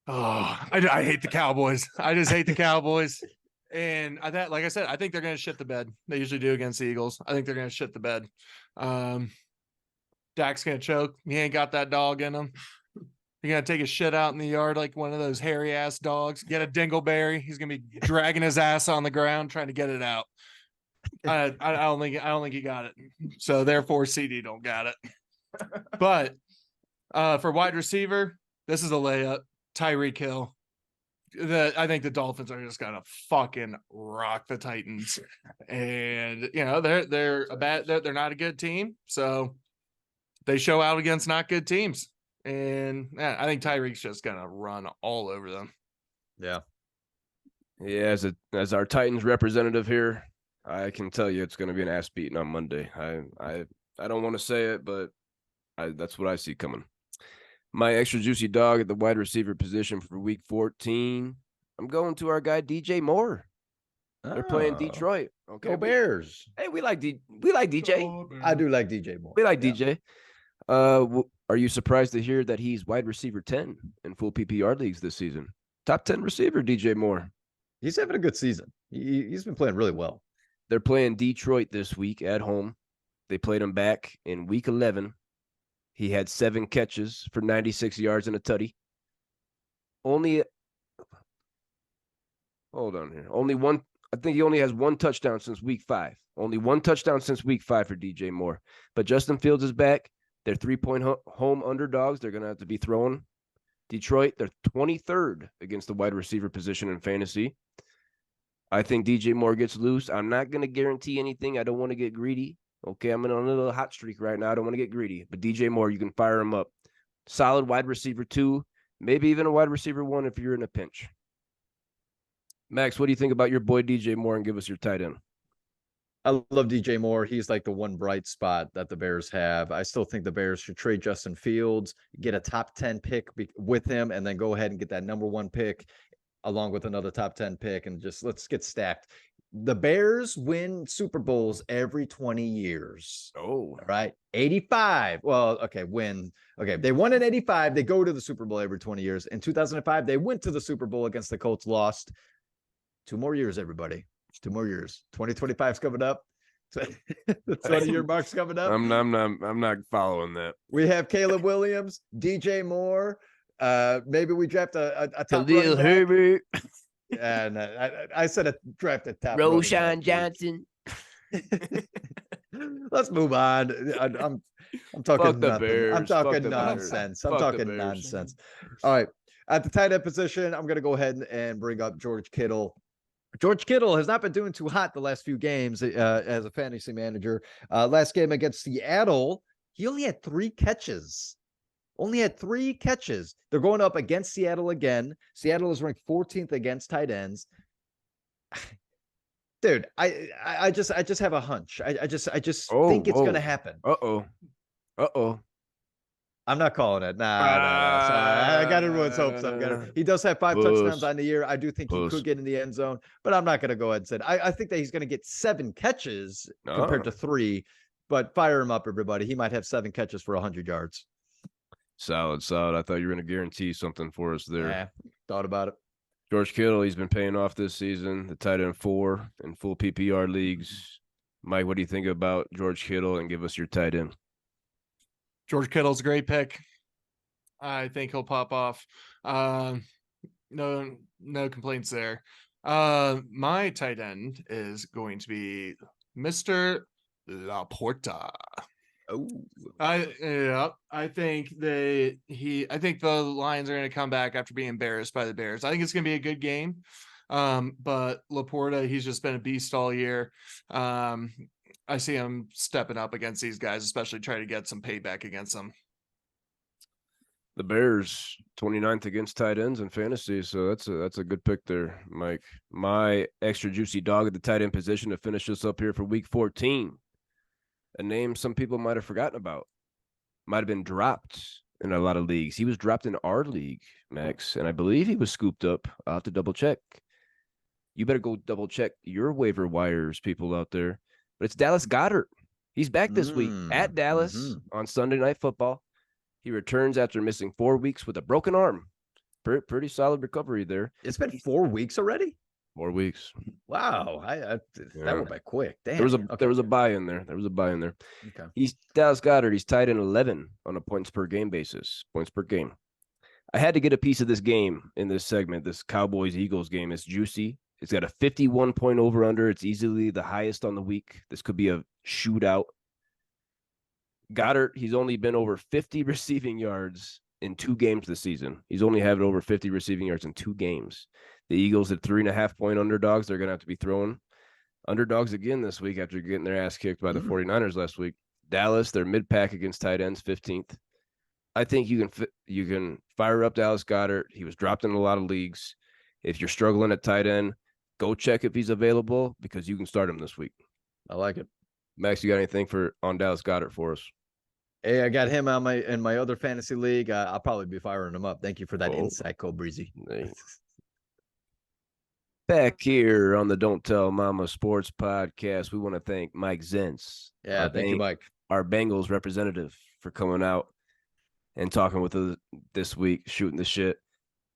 Oh, I hate the Cowboys. I just hate the Cowboys. And like I said, I think they're going to shit the bed. They usually do against the Eagles. I think they're going to shit the bed. Dak's going to choke. He ain't got that dog in him. He's going to take his shit out in the yard like one of those hairy ass dogs. Get a dingleberry. He's going to be dragging his ass on the ground trying to get it out. I don't think he got it. So therefore CD don't got it. But for wide receiver, this is a layup. Tyreek Hill. I think the Dolphins are just gonna fucking rock the Titans, and they're not a good team, so they show out against not good teams, and I think Tyreek's just gonna run all over them. Yeah. As our Titans representative here, I can tell you it's gonna be an ass beating on Monday. I don't want to say it, but that's what I see coming. My extra juicy dog at the wide receiver position for week 14. I'm going to our guy DJ Moore. They're playing Detroit. Okay, Go Bears. Hey, we like DJ. I do like DJ Moore. We like DJ. Are you surprised to hear that he's wide receiver 10 in full PPR leagues this season? Top 10 receiver, DJ Moore. He's having a good season. He's been playing really well. They're playing Detroit this week at home. They played him back in week 11. He had 7 catches for 96 yards and a tutty. Hold on here. I think he only has 1 touchdown since week 5. Only 1 touchdown since week 5 for DJ Moore. But Justin Fields is back. They're 3-point home underdogs. They're going to have to be throwing. Detroit, they're 23rd against the wide receiver position in fantasy. I think DJ Moore gets loose. I'm not going to guarantee anything. I don't want to get greedy. Okay, I'm in a little hot streak right now. I don't want to get greedy. But DJ Moore, you can fire him up. Solid wide receiver 2, maybe even a wide receiver 1 if you're in a pinch. Max, what do you think about your boy DJ Moore, and give us your tight end? I love DJ Moore. He's like the one bright spot that the Bears have. I still think the Bears should trade Justin Fields, get a top 10 pick with him, and then go ahead and get that number 1 pick along with another top 10 pick, and just let's get stacked. The Bears win Super Bowls every 20 years. Oh, right. 85. Well, okay, they won in 85. They go to the Super Bowl every 20 years. In 2005, they went to the Super Bowl against the Colts, lost. 2 more years, everybody. 2 more years. 2025 is coming up. The 20-year mark's coming up. I'm not following that. We have Caleb Williams, DJ Moore. Maybe we draft a top Khalil Herbert. And I said a draft a top. Roshan Johnson. Let's move on. I'm talking Fuck the nothing. Bears. I'm talking Fuck the nonsense. Bears. I'm Fuck the talking Bears. nonsense. All right. At the tight end position, I'm going to go ahead and bring up George Kittle. George Kittle has not been doing too hot the last few games as a fantasy manager. Last game against Seattle, he only had 3 catches. They're going up against Seattle again. Seattle is ranked 14th against tight ends. Dude, I just have a hunch. I just think it's going to happen. Uh-oh. I'm not calling it. Nah. Sorry. I got everyone's hopes up. He does have 5 touchdowns on the year. I do think he could get in the end zone, but I'm not going to go ahead and say it. I think that he's going to get 7 catches compared to 3, but fire him up, everybody. He might have 7 catches for 100 yards. Solid. I thought you were going to guarantee something for us there. Yeah, thought about it. George Kittle, he's been paying off this season. The tight end 4 in full PPR leagues. Mike, what do you think about George Kittle? And give us your tight end. George Kittle's a great pick. I think he'll pop off. No complaints there. My tight end is going to be Mr. Laporta. Oh, I think the Lions are going to come back after being embarrassed by the Bears. I think it's going to be a good game. But Laporta, he's just been a beast all year. I see him stepping up against these guys, especially try to get some payback against them. The Bears 29th against tight ends in fantasy, so that's a good pick there, Mike. My extra juicy dog at the tight end position to finish us up here for week 14. A name some people might have forgotten about. Might have been dropped in a lot of leagues. He was dropped in our league, Max, and I believe he was scooped up. I'll have to double check. You better go double check your waiver wires, people out there. But it's Dallas Goedert. He's back this week at Dallas on Sunday Night Football. He returns after missing 4 weeks with a broken arm. Pretty solid recovery there. It's been 4 weeks already? 4 weeks. Wow. That went by quick. Damn. There was a buy in there. Okay. He's Dallas Goedert. He's tied in 11 on a points per game basis. Points per game. I had to get a piece of this game in this segment, this Cowboys-Eagles game. It's juicy. It's got a 51-point over-under. It's easily the highest on the week. This could be a shootout. Goddard, he's only been over 50 receiving yards in 2 games this season. He's only had over 50 receiving yards in 2 games. The Eagles at 3.5-point underdogs. They're going to have to be throwing underdogs again this week after getting their ass kicked by the 49ers last week. Dallas, they're mid-pack against tight ends, 15th. I think you can fire up Dallas Goedert. He was dropped in a lot of leagues. If you're struggling at tight end, go check if he's available because you can start him this week. I like it. Max, you got anything on Dallas Goedert for us? Hey, I got him in my other fantasy league. I'll probably be firing him up. Thank you for that insight, Cole Breezy. Back here on the Don't Tell Mama Sports Podcast, we want to thank Mike Zentz. Yeah, thank you, Mike. Our Bengals representative for coming out and talking with us this week, shooting the shit.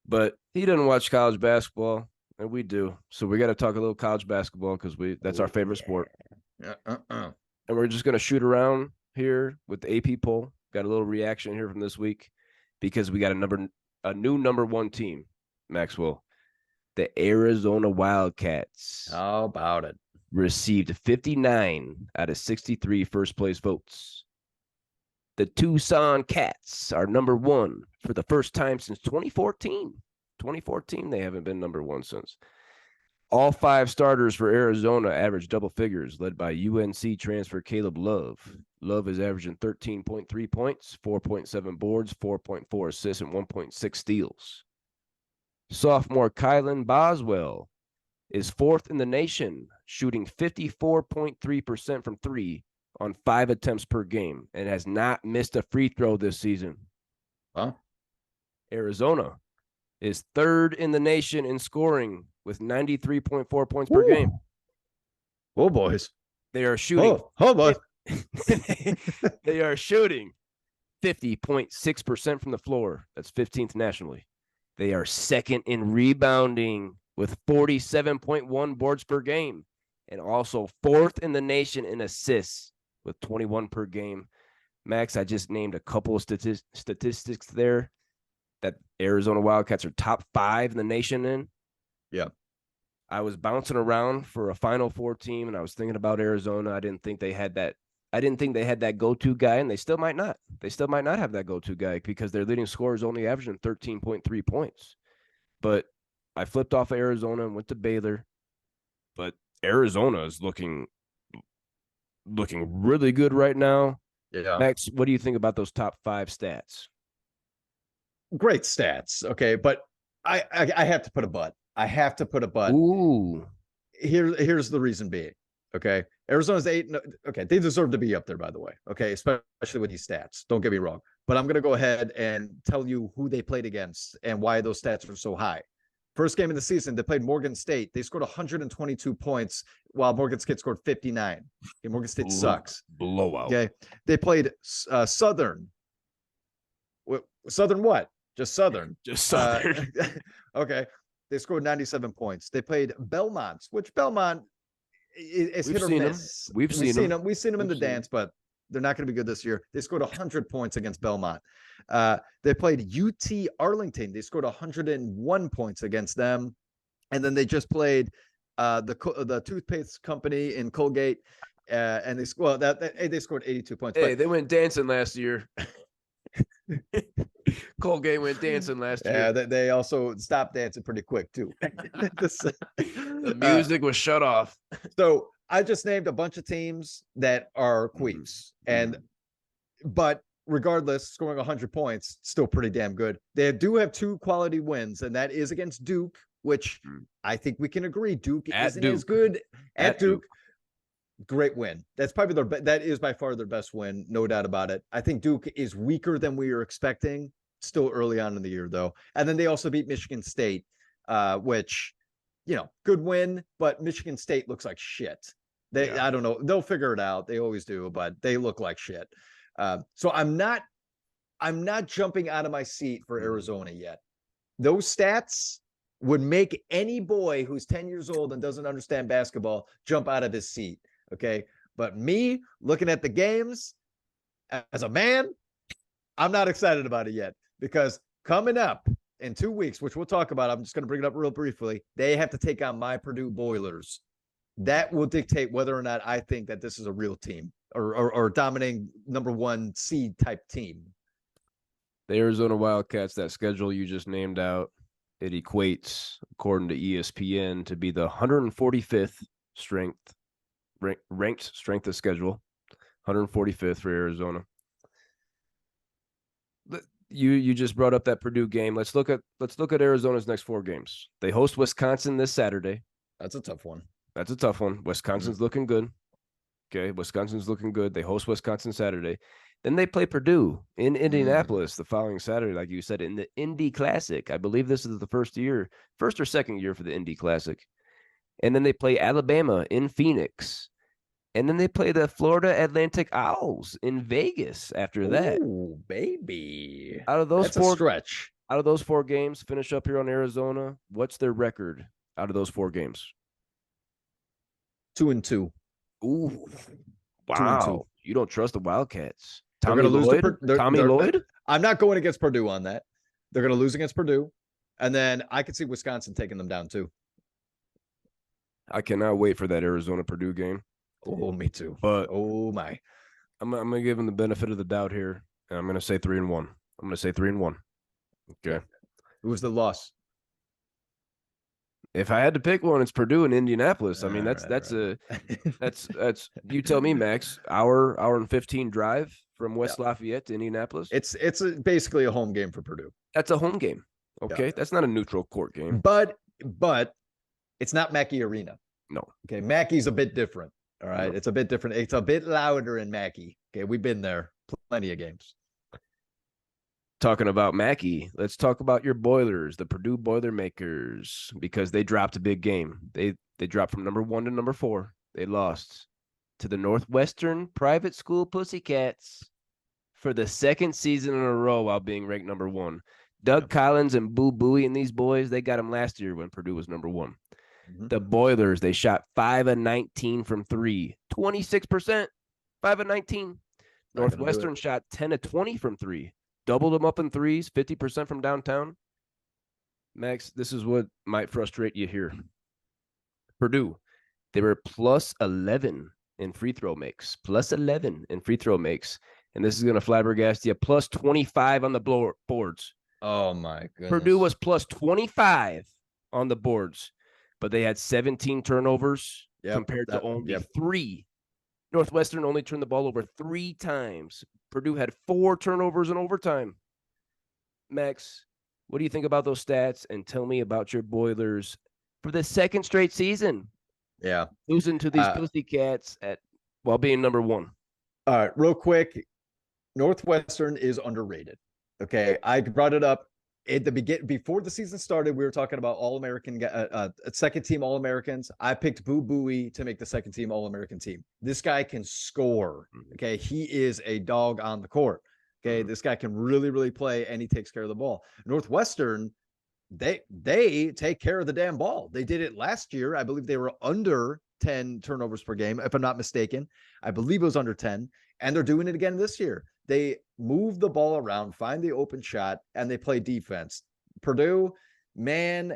But he doesn't watch college basketball, and we do. So we got to talk a little college basketball because that's our favorite sport. And we're just going to shoot around here with the AP poll. Got a little reaction here from this week because we got a new number 1 team, Maxwell. The Arizona Wildcats. How about it? Received 59 out of 63 first place votes. The Tucson Cats are number 1 for the first time since 2014. 2014, they haven't been number 1 since. All 5 starters for Arizona averaged double figures, led by UNC transfer Caleb Love. Love is averaging 13.3 points, 4.7 boards, 4.4 assists, and 1.6 steals. Sophomore Kylan Boswell is 4th in the nation, shooting 54.3% from 3 on 5 attempts per game, and has not missed a free throw this season. Huh? Arizona is 3rd in the nation in scoring with 93.4 points per game. Oh, boys. They are shooting. Boys. They are shooting 50.6% from the floor. That's 15th nationally. They are 2nd in rebounding with 47.1 boards per game, and also 4th in the nation in assists with 21 per game. Max, I just named a couple of statistics there that Arizona Wildcats are top 5 in the nation in. Yeah. I was bouncing around for a Final Four team, and I was thinking about Arizona. I didn't think they had that go-to guy, and they still might not. They still might not have that go-to guy because their leading scorer is only averaging 13.3 points. But I flipped off of Arizona and went to Baylor. But Arizona is looking really good right now. Yeah. Max, what do you think about those top 5 stats? Great stats. Okay, but I have to put a but. I have to put a but. Ooh. Here's the reason being. Okay. Arizona's 8. Okay. They deserve to be up there, by the way. Okay. Especially with these stats. Don't get me wrong. But I'm going to go ahead and tell you who they played against and why those stats are so high. First game of the season, they played Morgan State. They scored 122 points while Morgan State scored 59. Okay, Morgan State sucks. Blowout. Okay. They played Southern. Southern what? Just Southern. Just Southern. Okay. They scored 97 points. They played Belmont, which Belmont is hit or miss. We've seen them. We've seen them in the dance, but they're not going to be good this year. They scored 100 points against Belmont. They played UT Arlington. They scored 101 points against them. And then they just played the toothpaste company in Colgate. And they scored 82 points. Hey, they went dancing last year. Colgate went dancing last year. Yeah, they also stopped dancing pretty quick too. The music was shut off. So I just named a bunch of teams that are queefs, but regardless, scoring 100 points, still pretty damn good. They do have 2 quality wins, and that is against Duke, which I think we can agree Duke isn't as good at Duke. Great win. That's probably that is by far their best win, no doubt about it. I think Duke is weaker than we were expecting. Still early on in the year, though. And then they also beat Michigan State, which, good win, but Michigan State looks like shit. I don't know. They'll figure it out. They always do, but they look like shit. So I'm not jumping out of my seat for Arizona yet. Those stats would make any boy who's 10 years old and doesn't understand basketball jump out of his seat. Okay. But me looking at the games as a man, I'm not excited about it yet, because coming up in 2 weeks, which we'll talk about, I'm just going to bring it up real briefly. They have to take on my Purdue Boilers. That will dictate whether or not I think that this is a real team or dominating number 1 seed type team. The Arizona Wildcats, that schedule you just named out, it equates, according to ESPN, to be the 145th ranked strength of schedule, 145th for Arizona. You just brought up that Purdue game. Let's look at Arizona's next 4 games. They host Wisconsin this Saturday. That's a tough one. Wisconsin's looking good. Okay, Wisconsin's looking good. They host Wisconsin Saturday. Then they play Purdue in Indianapolis the following Saturday, like you said, in the Indy Classic. I believe this is the first or second year for the Indy Classic. And then they play Alabama in Phoenix. And then they play the Florida Atlantic Owls in Vegas after that. Oh, baby. That's a stretch. Out of those 4 games, finish up here on Arizona. What's their record out of those 4 games? 2-2. Ooh. Wow. 2-2. You don't trust the Wildcats. Tommy Lloyd? I'm not going against Purdue on that. They're going to lose against Purdue. And then I could see Wisconsin taking them down too. I cannot wait for that Arizona-Purdue game. Oh, me too. But oh my. I'm going to give them the benefit of the doubt here. And I'm going to say 3-1. Okay. Who was the loss? If I had to pick one, it's Purdue and Indianapolis. I mean, that's you tell me, Max. Hour and 15 drive from West Lafayette to Indianapolis. It's basically a home game for Purdue. That's a home game. Okay, that's not a neutral court game. But it's not Mackey Arena. No. Okay, Mackey's a bit different. All right, it's a bit different. It's a bit louder in Mackey. Okay, we've been there plenty of games. Talking about Mackey, let's talk about your Boilers, the Purdue Boilermakers, because they dropped a big game. They dropped from number 1 to number 4. They lost to the Northwestern Private School Pussycats for the 2nd season in a row while being ranked number 1. Doug Collins and Boo Booey and these boys, they got them last year when Purdue was number 1. Mm-hmm. The Boilers, they shot 5 of 19 from 3, 26%, 5 of 19. Northwestern shot 10 of 20 from 3. Doubled them up in threes, 50% from downtown. Max, this is what might frustrate you here. Purdue, they were plus 11 in free throw makes. And this is going to flabbergast you. Plus 25 on the boards. Oh, my goodness. Purdue was plus 25 on the boards, but they had 17 turnovers compared to only 3. Northwestern only turned the ball over 3 times. Purdue had 4 turnovers in overtime. Max, what do you think about those stats? And tell me about your Boilers for the 2nd straight season. Yeah. Losing to these Pussycats while being number 1. All right, real quick. Northwestern is underrated. Okay, I brought it up at the beginning. Before the season started, we were talking about All-American, 2nd-team All-Americans. I picked Boo Booey to make the 2nd-team All-American team. This guy can score. Okay, he is a dog on the court. Okay, this guy can really, really play, and he takes care of the ball. Northwestern, they take care of the damn ball. They did it last year. I believe they were under 10 turnovers per game, if I'm not mistaken. I believe it was under 10, and they're doing it again this year. They move the ball around, find the open shot, and they play defense. Purdue, man,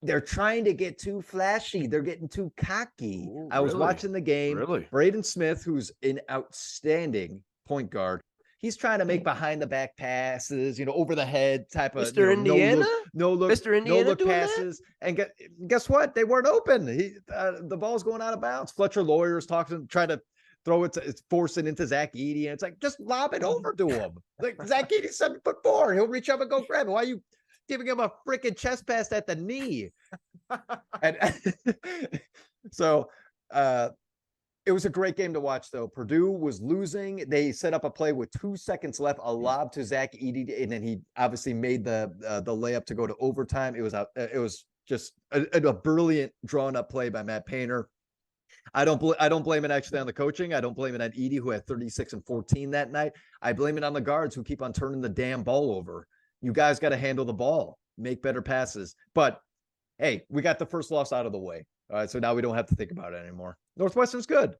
they're trying to get too flashy. They're getting too cocky. Ooh, I was watching the game. Really? Braden Smith, who's an outstanding point guard, he's trying to make behind the back passes, over the head type of Mr. Indiana? No look passes. That? And guess what? They weren't open. The ball's going out of bounds. Fletcher Lawyer's trying to throw it, it's force it into Zach Edey. And it's like, just lob it over to him. Like Zach Edey's 7'4". He'll reach up and go grab it. Why are you giving him a freaking chest pass at the knee? And so it was a great game to watch, though. Purdue was losing. They set up a play with 2 seconds left, a lob to Zach Edey, and then he obviously made the layup to go to overtime. It was just a brilliant drawn up play by Matt Painter. I don't blame it actually on the coaching. I don't blame it on Edey, who had 36 and 14 that night. I blame it on the guards who keep on turning the damn ball over. You guys got to handle the ball, make better passes. But hey, we got the first loss out of the way. All right, so now we don't have to think about it anymore. Northwestern's good.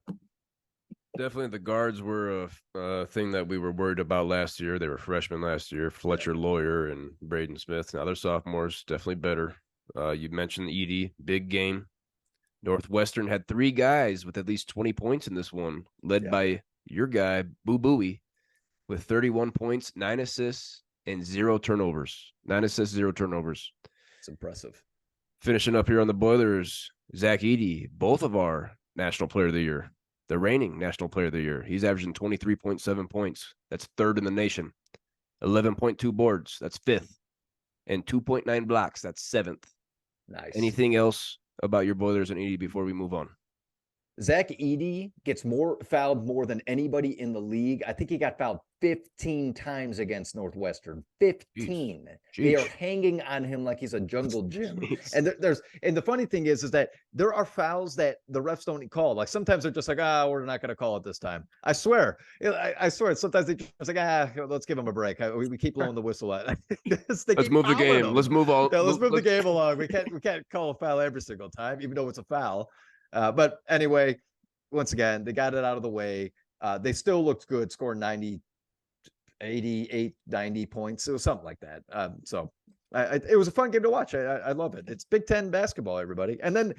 Definitely the guards were a thing that we were worried about last year. They were freshmen last year, Fletcher Lawyer and Braden Smith. Now they're sophomores, definitely better. You mentioned Edey, big game. Northwestern had 3 guys with at least 20 points in this one, led by your guy, Boo Booey, with 31 points, 9 assists, and 0 turnovers. 9 assists, 0 turnovers. It's impressive. Finishing up here on the Boilers, Zach Edey, both of our National Player of the Year, the reigning National Player of the Year. He's averaging 23.7 points. That's 3rd in the nation. 11.2 boards. That's 5th. And 2.9 blocks. That's 7th. Nice. Anything else about your Boilers and Edey before we move on? Zach Edey gets fouled more than anybody in the league. I think he got fouled 15 times against Northwestern. 15. Jeez. They are hanging on him like he's a jungle gym. And and the funny thing is that there are fouls that the refs don't call. Like sometimes they're just like, we're not going to call it this time. I swear. I swear. Sometimes they just like, let's give him a break. We keep blowing the whistle at. Let's move the game. Let's move on. Yeah, let's move the game along. We can't call a foul every single time, even though it's a foul. But anyway, once again, they got it out of the way. They still looked good, scoring 88, 90 points. It was something like that. So it was a fun game to watch. I love it. It's Big Ten basketball, everybody. And then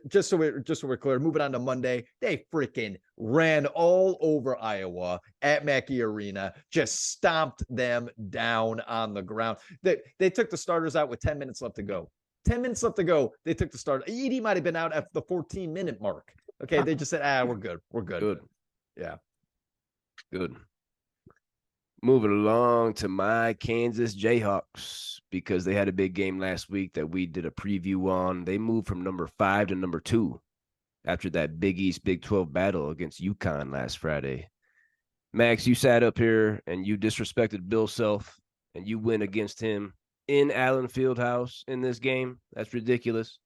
just so we're clear, moving on to Monday, they freaking ran all over Iowa at Mackey Arena, just stomped them down on the ground. They took the starters out with 10 minutes left to go. 10 minutes left to go. They took the start. Edey might have been out at the 14-minute mark. Okay, they just said, we're good. We're good. Good. Yeah. Good. Moving along to my Kansas Jayhawks, because they had a big game last week that we did a preview on. They moved from number 5 to number 2 after that Big East Big 12 battle against UConn last Friday. Max, you sat up here and you disrespected Bill Self, and you went against him in Allen Fieldhouse in this game. That's ridiculous.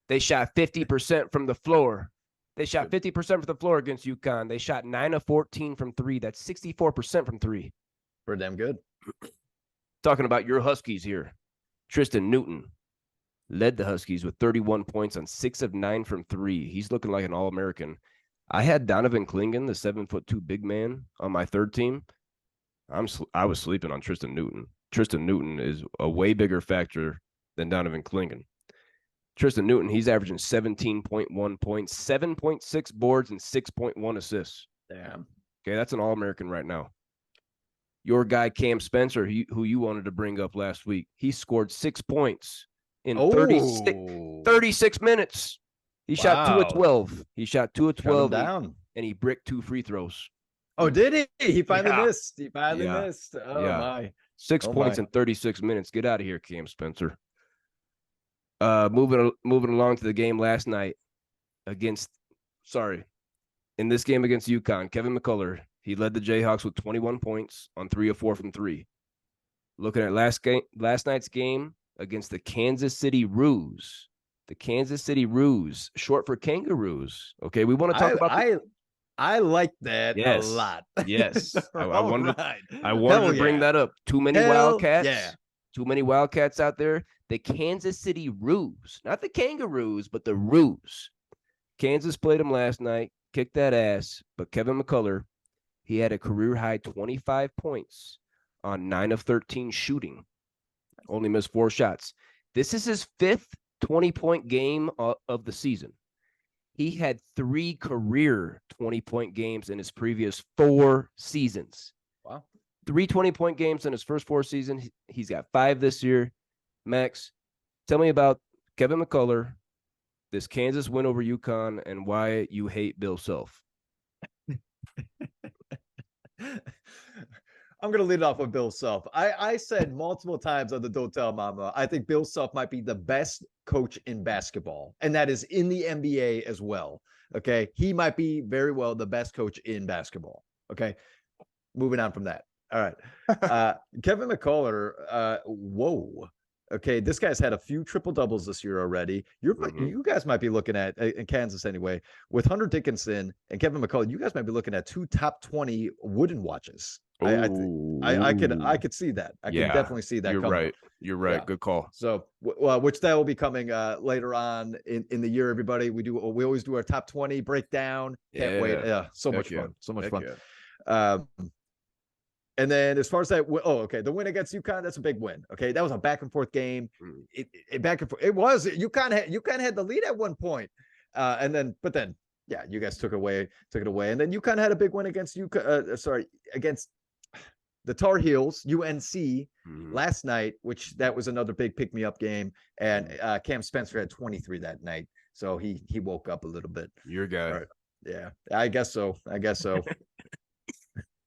They shot 50% from the floor. They shot 50% from the floor against UConn. They shot 9 of 14 from 3. That's 64% from 3. We're damn good. Talking about your Huskies here. Tristan Newton led the Huskies with 31 points on 6 of 9 from 3. He's looking like an All-American. I had Donovan Clingan, the 7'2" big man, on my 3rd team. I was sleeping on Tristan Newton. Tristan Newton is a way bigger factor than Donovan Clingan. Tristan Newton, he's averaging 17.1 points, 7.6 boards, and 6.1 assists. Damn. Okay, that's an All-American right now. Your guy, Cam Spencer, who you wanted to bring up last week, he scored 6 points in 36 minutes. He shot 2 of 12. He shot 2 of 12, and he bricked 2 free throws. Oh, did he? He finally missed. He finally missed. Oh, my. 6 points in 36 minutes. Get out of here, Cam Spencer. Moving along to the game last night in this game against UConn, Kevin McCullough, he led the Jayhawks with 21 points on 3 of 4 from 3. Looking at last night's game against the Kansas City Roos. The Kansas City Roos, short for Kangaroos. Okay, we want to talk about I like that a lot. Yes. I wanted to bring that up. Too many Wildcats. Yeah. Too many Wildcats out there. The Kansas City Roos. Not the Kangaroos, but the Roos. Kansas played them last night, kicked that ass, but Kevin McCullough, he had a career-high 25 points on 9 of 13 shooting. Only missed 4 shots. This is his 5th 20-point game of the season. He had 3 career 20-point games in his previous 4 seasons. Wow. 3 20-point games in his first 4 seasons. He's got 5 this year. Max, tell me about Kevin McCullough this Kansas win over UConn and why you hate Bill Self. I'm going to lead it off with Bill Self. I said multiple times on the Don't Tell Mama, I think Bill Self might be the best coach in basketball, and that is in the NBA as well. Okay. He might be very well the best coach in basketball. Okay. Moving on from that. All right. Kevin McCullough, whoa. Okay, this guy's had a few triple doubles this year already. You guys might be looking at in Kansas anyway with Hunter Dickinson and Kevin McCullough. You guys might be looking at 2 top 20 wooden watches. I could see that. I can definitely see that. You're coming right. up. You're right. Yeah. Good call. So, which that will be coming later on in the year. Everybody, we always do our top 20 breakdown. Can't wait. Yeah, so much fun. So much fun. Yeah. And then as far as that, the win against UConn, that's a big win. Okay, that was a back and forth game. Back and forth. It was UConn had the lead at one point, but then you guys took it away, and then UConn had a big win against against the Tar Heels, UNC last night, which that was another big pick me up game. And Cam Spencer had 23 that night, so he woke up a little bit. Your guy. Right. Yeah, I guess so.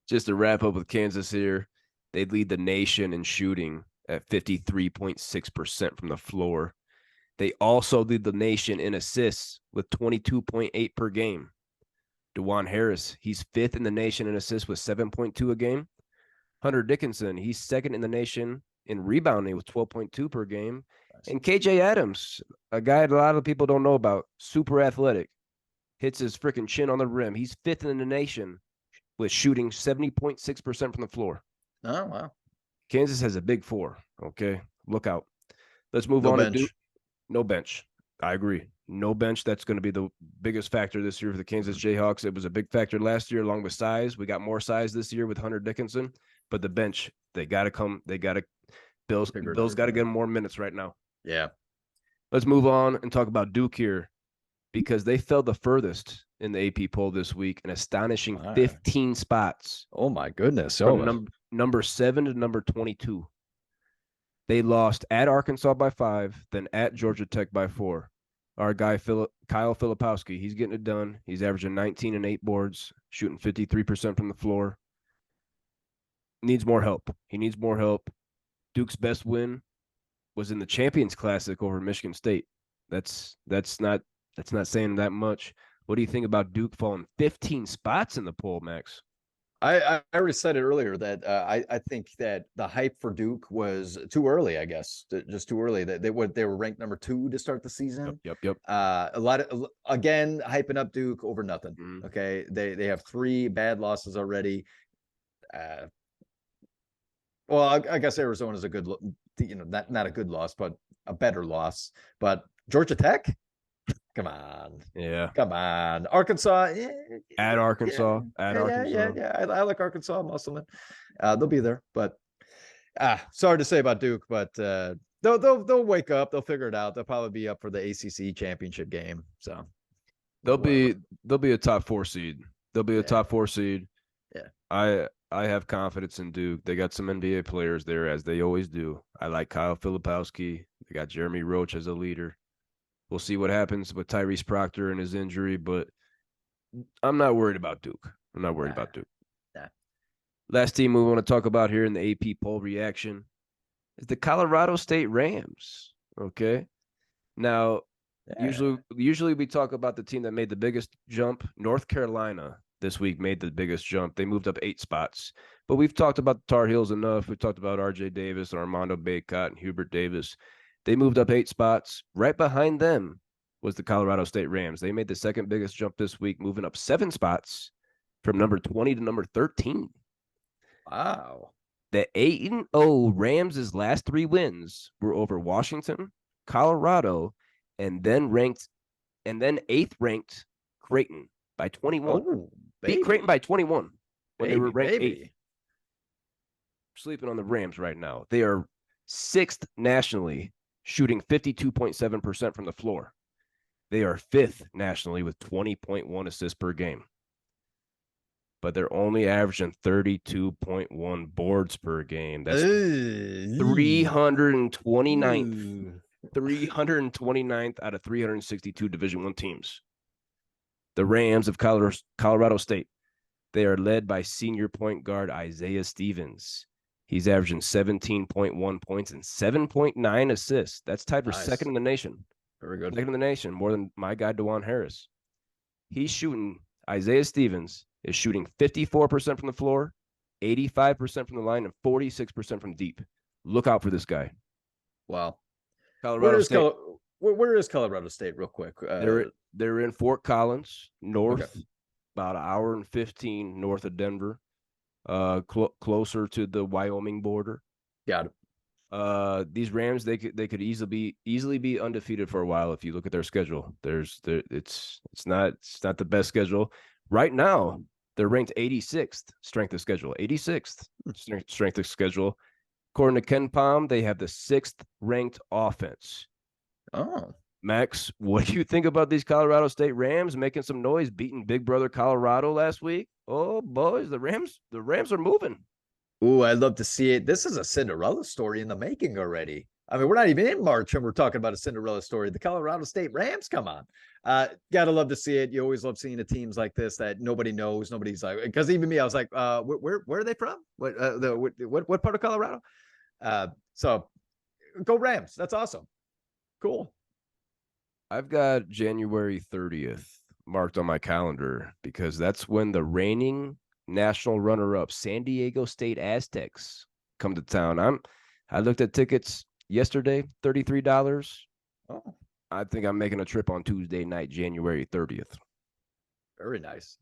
Just to wrap up with Kansas here, they lead the nation in shooting at 53.6% from the floor. They also lead the nation in assists with 22.8 per game. DeJuan Harris, he's 5th in the nation in assists with 7.2 a game. Hunter Dickinson, he's 2nd in the nation in rebounding with 12.2 per game. And KJ Adams, a guy that a lot of people don't know about, super athletic, hits his freaking chin on the rim. He's 5th in the nation with shooting 70.6% from the floor. Oh, wow. Kansas has a big 4. Okay. Look out. Let's move on. No bench. I agree. No bench. That's going to be the biggest factor this year for the Kansas Jayhawks. It was a big factor last year along with size. We got more size this year with Hunter Dickinson, but the bench, they got to come. Bill's got to get more minutes right now. Yeah. Let's move on and talk about Duke here because they fell the furthest in the AP poll this week, an astonishing 15 spots. Oh my goodness! From number 7 to number 22. They lost at Arkansas by 5, then at Georgia Tech by 4. Our guy Kyle Filipowski, he's getting it done. He's averaging 19 and 8 boards, shooting 53% from the floor. Needs more help. He needs more help. Duke's best win was in the Champions Classic over Michigan State. That's not saying that much. What do you think about Duke falling 15 spots in the poll, Max? I already said it earlier that I think that the hype for Duke was too early. I guess just too early. That they were ranked number 2 to start the season. Yep. A lot of hyping up Duke over nothing. Okay, they have 3 bad losses already. Well, I guess Arizona's a good, not a good loss, but a better loss. But Georgia Tech. Come on. Yeah. Come on. Arkansas. At Arkansas. Arkansas. Yeah. I like Arkansas, Musselman. They'll be there. But sorry to say about Duke, but they'll wake up. They'll figure it out. They'll probably be up for the ACC championship game. So they'll be a top 4 seed. They'll be a top 4 seed. Yeah. I have confidence in Duke. They got some NBA players there, as they always do. I like Kyle Filipowski. They got Jeremy Roach as a leader. We'll see what happens with Tyrese Proctor and his injury, but I'm not worried about Duke. Nah. Last team we want to talk about here in the AP poll reaction is the Colorado State Rams. Okay. Now, usually we talk about the team that made the biggest jump. North Carolina this week made the biggest jump. They moved up 8 spots. But we've talked about the Tar Heels enough. We've talked about RJ Davis, Armando Bacot, and Hubert Davis. They moved up 8 spots. Right behind them was the Colorado State Rams. They made the second biggest jump this week, moving up 7 spots from number 20 to number 13. Wow. The 8-0 Rams' last 3 wins were over Washington, Colorado, and then 8th ranked Creighton by 21. Oh, beat Creighton by 21 when they were ranked 8th. Sleeping on the Rams right now. They are 6th nationally, shooting 52.7% from the floor. They are 5th nationally with 20.1 assists per game. But they're only averaging 32.1 boards per game. That's 329th 329th out of 362 Division I teams. The Rams of Colorado State. They are led by senior point guard Isaiah Stevens. He's averaging 17.1 points and 7.9 assists. That's tied for second in the nation. Very good. Second in the nation, more than my guy, DeJuan Harris. Isaiah Stevens is shooting 54% from the floor, 85% from the line, and 46% from deep. Look out for this guy. Wow. Colorado State. Where is Colorado State, real quick? They're in Fort Collins, north, Okay. about an hour and 15 north of Denver, closer to the Wyoming border. Got it. These Rams, they could easily be undefeated for a while if you look at their schedule. It's not the best schedule right now. They're ranked 86th strength of schedule, 86th strength of schedule. According to Ken Palm, they have the 6th ranked offense. Oh, Max, what do you think about these Colorado State Rams making some noise, beating Big Brother Colorado last week? Oh, boys, the Rams are moving. ooh, I'd love to see it. This is a Cinderella story in the making already. I mean, we're not even in March and we're talking about a Cinderella story. The Colorado State Rams, come on. Gotta love to see it. You always love seeing the teams like this that nobody knows. Nobody's like, because even me, I was like, where are they from? What part of Colorado? So go Rams. That's awesome. Cool. I've got January 30th marked on my calendar because that's when the reigning national runner-up San Diego State Aztecs come to town. I looked at tickets yesterday, $33. Oh, I think I'm making a trip on Tuesday night, January 30th. very nice.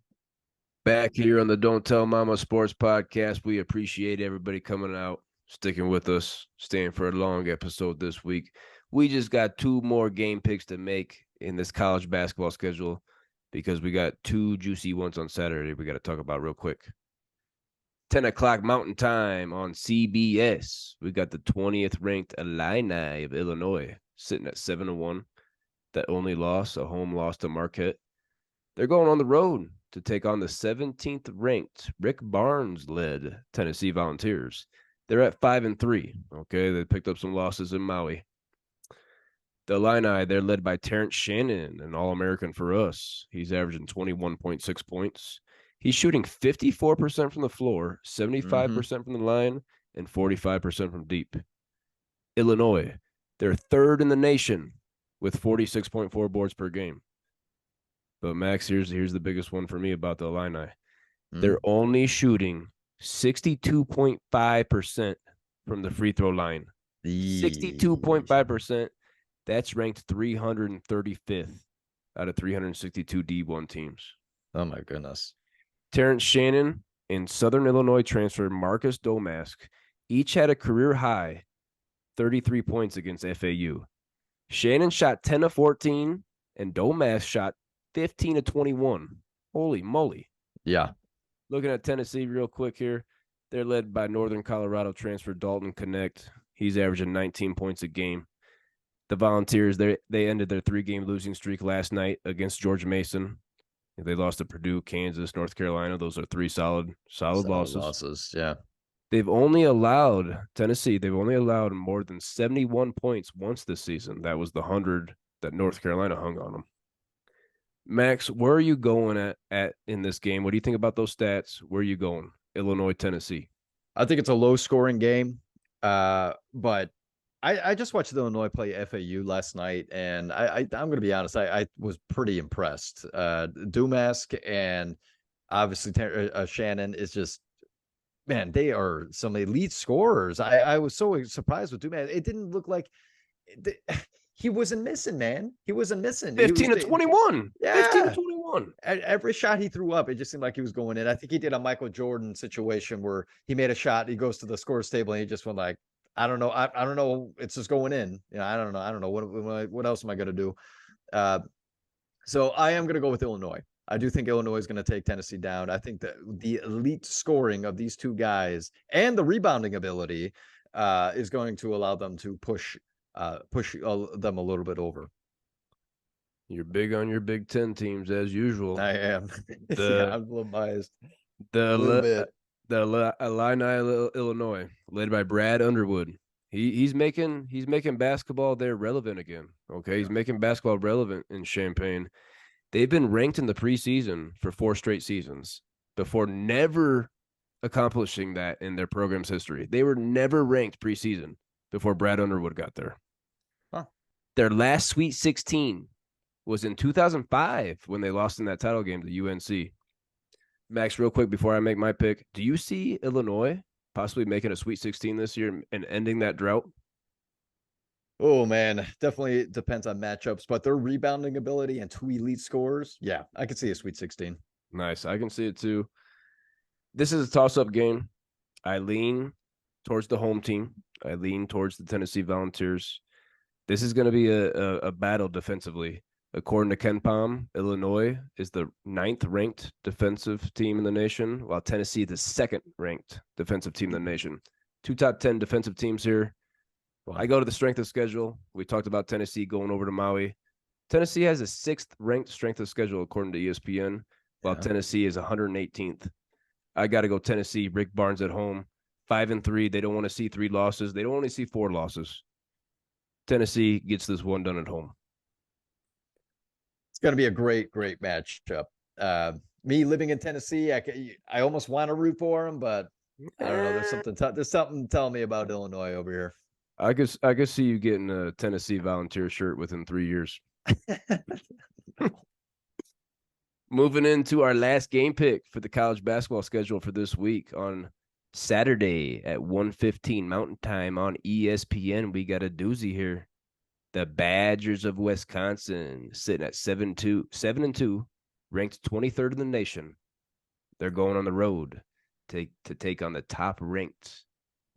Back here on the Don't Tell Mama Sports Podcast, we appreciate everybody coming out, sticking with us, staying for a long episode this week. We just got 2 more game picks to make in this college basketball schedule because we got 2 juicy ones on Saturday we got to talk about real quick. 10 o'clock Mountain Time on CBS. We got the 20th ranked Illini of Illinois sitting at 7-1. That only loss, a home loss to Marquette. They're going on the road to take on the 17th ranked Rick Barnes led Tennessee Volunteers. They're at 5-3. Okay, they picked up some losses in Maui. The Illini, they're led by Terrence Shannon, an All-American for us. He's averaging 21.6 points. He's shooting 54% from the floor, 75% from the line, and 45% from deep. Illinois, they're 3rd in the nation with 46.4 boards per game. But Max, here's the biggest one for me about the Illini. They're only shooting 62.5% from the free throw line. 62.5%. That's ranked 335th out of 362 D1 teams. Oh, my goodness. Terrence Shannon and Southern Illinois transfer Marcus Domask each had a career high 33 points against FAU. Shannon shot 10 of 14, and Domask shot 15 of 21. Holy moly. Yeah. Looking at Tennessee real quick here, they're led by Northern Colorado transfer Dalton Connect. He's averaging 19 points a game. The Volunteers, they ended their 3-game losing streak last night against George Mason. They lost to Purdue, Kansas, North Carolina. Those are 3 solid losses. Yeah. They've only allowed more than 71 points once this season. That was the 100 that North Carolina hung on them. Max, where are you going at in this game? What do you think about those stats? Where are you going? Illinois, Tennessee. I think it's a low-scoring game, but I just watched Illinois play FAU last night, and I'm going to be honest, I was pretty impressed. Dumask and obviously Shannon is just, man, they are some elite scorers. I was so surprised with Dumask. It didn't look like he wasn't missing, man. He wasn't missing. 15 to 21. Yeah. 15 to 21. Every shot he threw up, it just seemed like he was going in. I think he did a Michael Jordan situation where he made a shot, he goes to the scores table, and he just went like, I don't know. I don't know. It's just going in. You know, I don't know. What else am I going to do? So I am going to go with Illinois. I do think Illinois is going to take Tennessee down. I think that the elite scoring of these 2 guys and the rebounding ability is going to allow them to push them a little bit over. You're big on your Big Ten teams as usual. I am. I'm a little biased. The Illini, Illinois, led by Brad Underwood. He's making basketball there relevant again. Okay, he's making basketball relevant in Champaign. They've been ranked in the preseason for 4 straight seasons before never accomplishing that in their program's history. They were never ranked preseason before Brad Underwood got there. Huh. Their last Sweet 16 was in 2005 when they lost in that title game to UNC. Max, real quick before I make my pick, do you see Illinois possibly making a Sweet 16 this year and ending that drought? Oh, man, definitely depends on matchups, but their rebounding ability and 2 elite scorers, yeah, I could see a Sweet 16. Nice. I can see it too. This is a toss-up game. I lean towards the home team. I lean towards the Tennessee Volunteers. This is going to be a battle defensively. According to Ken Palm, Illinois is the 9th ranked defensive team in the nation, while Tennessee is the 2nd ranked defensive team in the nation. 2 top 10 defensive teams here. Well, I go to the strength of schedule. We talked about Tennessee going over to Maui. Tennessee has a 6th ranked strength of schedule according to ESPN, while Tennessee is 118th. I got to go Tennessee. Rick Barnes at home, 5-3. They don't want to see 3 losses. They don't want to see 4 losses. Tennessee gets this one done at home. It's going to be a great matchup. Me living in Tennessee, I almost want to root for them, but I don't know. There's something telling me about Illinois over here. I could see you getting a Tennessee Volunteer shirt within 3 years. Moving into our last game pick for the college basketball schedule for this week on Saturday at 1:15 Mountain Time on ESPN. We got a doozy here. The Badgers of Wisconsin sitting at 7-2, ranked 23rd in the nation. They're going on the road to take on the top-ranked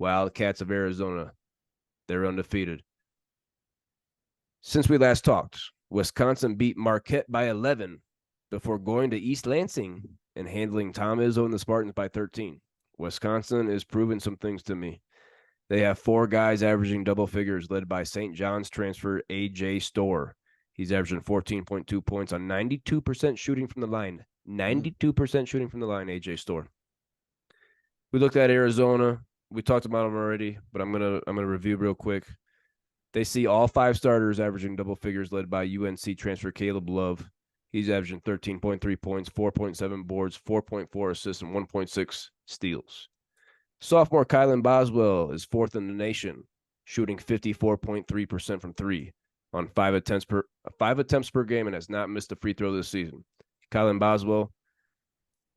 Wildcats of Arizona. They're undefeated. Since we last talked, Wisconsin beat Marquette by 11 before going to East Lansing and handling Tom Izzo and the Spartans by 13. Wisconsin is proving some things to me. They have 4 guys averaging double figures, led by St. John's transfer A.J. Storr. He's averaging 14.2 points on 92% shooting from the line. 92% shooting from the line, A.J. Storr. We looked at Arizona. We talked about them already, but I'm gonna review real quick. They see all 5 starters averaging double figures, led by UNC transfer Caleb Love. He's averaging 13.3 points, 4.7 boards, 4.4 assists, and 1.6 steals. Sophomore Kylan Boswell is 4th in the nation, shooting 54.3% from 3 on 5 attempts per game and has not missed a free throw this season. Kylan Boswell,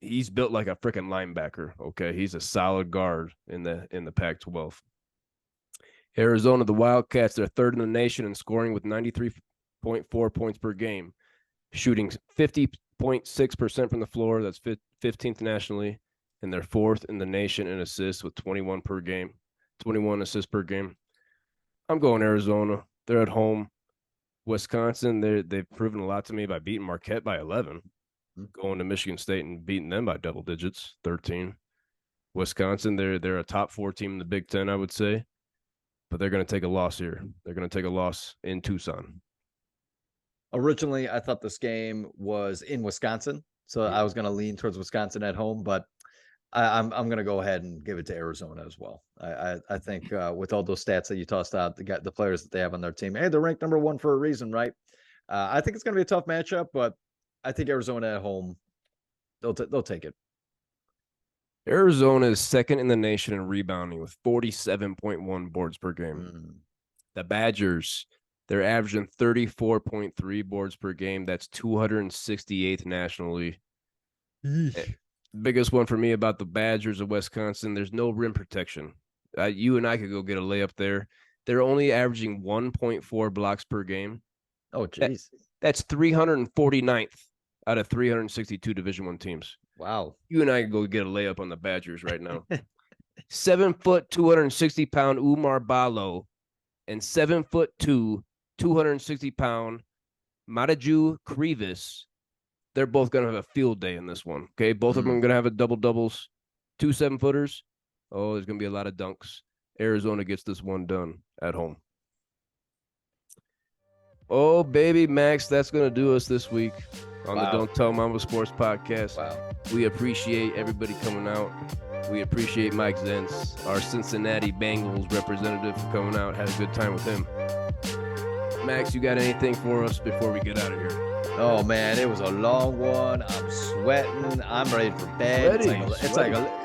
he's built like a freaking linebacker. Okay, he's a solid guard in the Pac-12. Arizona, the Wildcats, they're 3rd in the nation in scoring with 93.4 points per game, shooting 50.6% from the floor. That's 15th nationally. And they're 4th in the nation in assists with 21 assists per game. I'm going Arizona. They're at home. Wisconsin, they've proven a lot to me by beating Marquette by 11, going to Michigan State and beating them by double digits, 13. Wisconsin, they're a top 4 team in the Big Ten, I would say, but they're going to take a loss here. They're going to take a loss in Tucson. Originally, I thought this game was in Wisconsin, so I was going to lean towards Wisconsin at home, but I'm going to go ahead and give it to Arizona as well. I think with all those stats that you tossed out, the players that they have on their team, hey, they're ranked number 1 for a reason, right? I think it's going to be a tough matchup, but I think Arizona at home, they'll take it. Arizona is 2nd in the nation in rebounding with 47.1 boards per game. The Badgers, they're averaging 34.3 boards per game. That's 268th nationally. Biggest one for me about the Badgers of Wisconsin, there's no rim protection. You and I could go get a layup there. They're only averaging 1.4 blocks per game. Oh, geez. That's 349th out of 362 Division I teams. Wow. You and I could go get a layup on the Badgers right now. 7 foot, 260-pound Umar Balo and 7'2", 260-pound Mataju Krivas. They're both going to have a field day in this one. Okay, both of them are going to have a double-doubles. 2 7-footers. Oh, there's going to be a lot of dunks. Arizona gets this one done at home. Oh, baby, Max, that's going to do us this week on the Don't Tell Mama Sports Podcast. Wow. We appreciate everybody coming out. We appreciate Mike Zentz, our Cincinnati Bengals representative, for coming out. Had a good time with him. Max, you got anything for us before we get out of here? Oh man, it was a long one. I'm sweating. I'm ready for bed.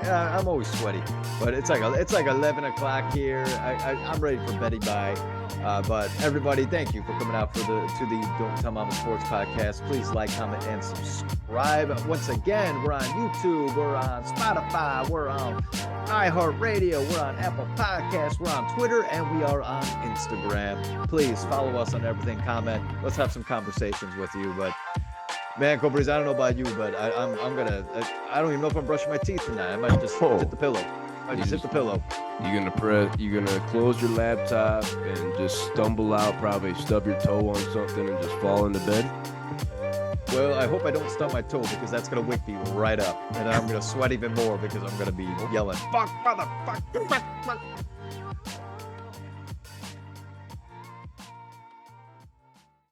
I'm always sweaty, but it's like 11 o'clock here. I'm ready for Betty Bye. But everybody, thank you for coming out to the Don't Tell Mama Sports Podcast. Please like, comment, and subscribe. Once again, we're on YouTube, we're on Spotify, we're on iHeartRadio, we're on Apple Podcasts, we're on Twitter, and we are on Instagram. Please follow us on everything. Comment. Let's have some conversations with you. But man, Cobras, I don't know about you, but I don't even know if I'm brushing my teeth tonight. I might just hit the pillow. Hit the pillow. You're gonna close your laptop and just stumble out, probably stub your toe on something and just fall into bed. Well, I hope I don't stub my toe, because that's gonna wake me right up, and I'm gonna sweat even more because I'm gonna be yelling, "Fuck, motherfucker, fuck, fuck."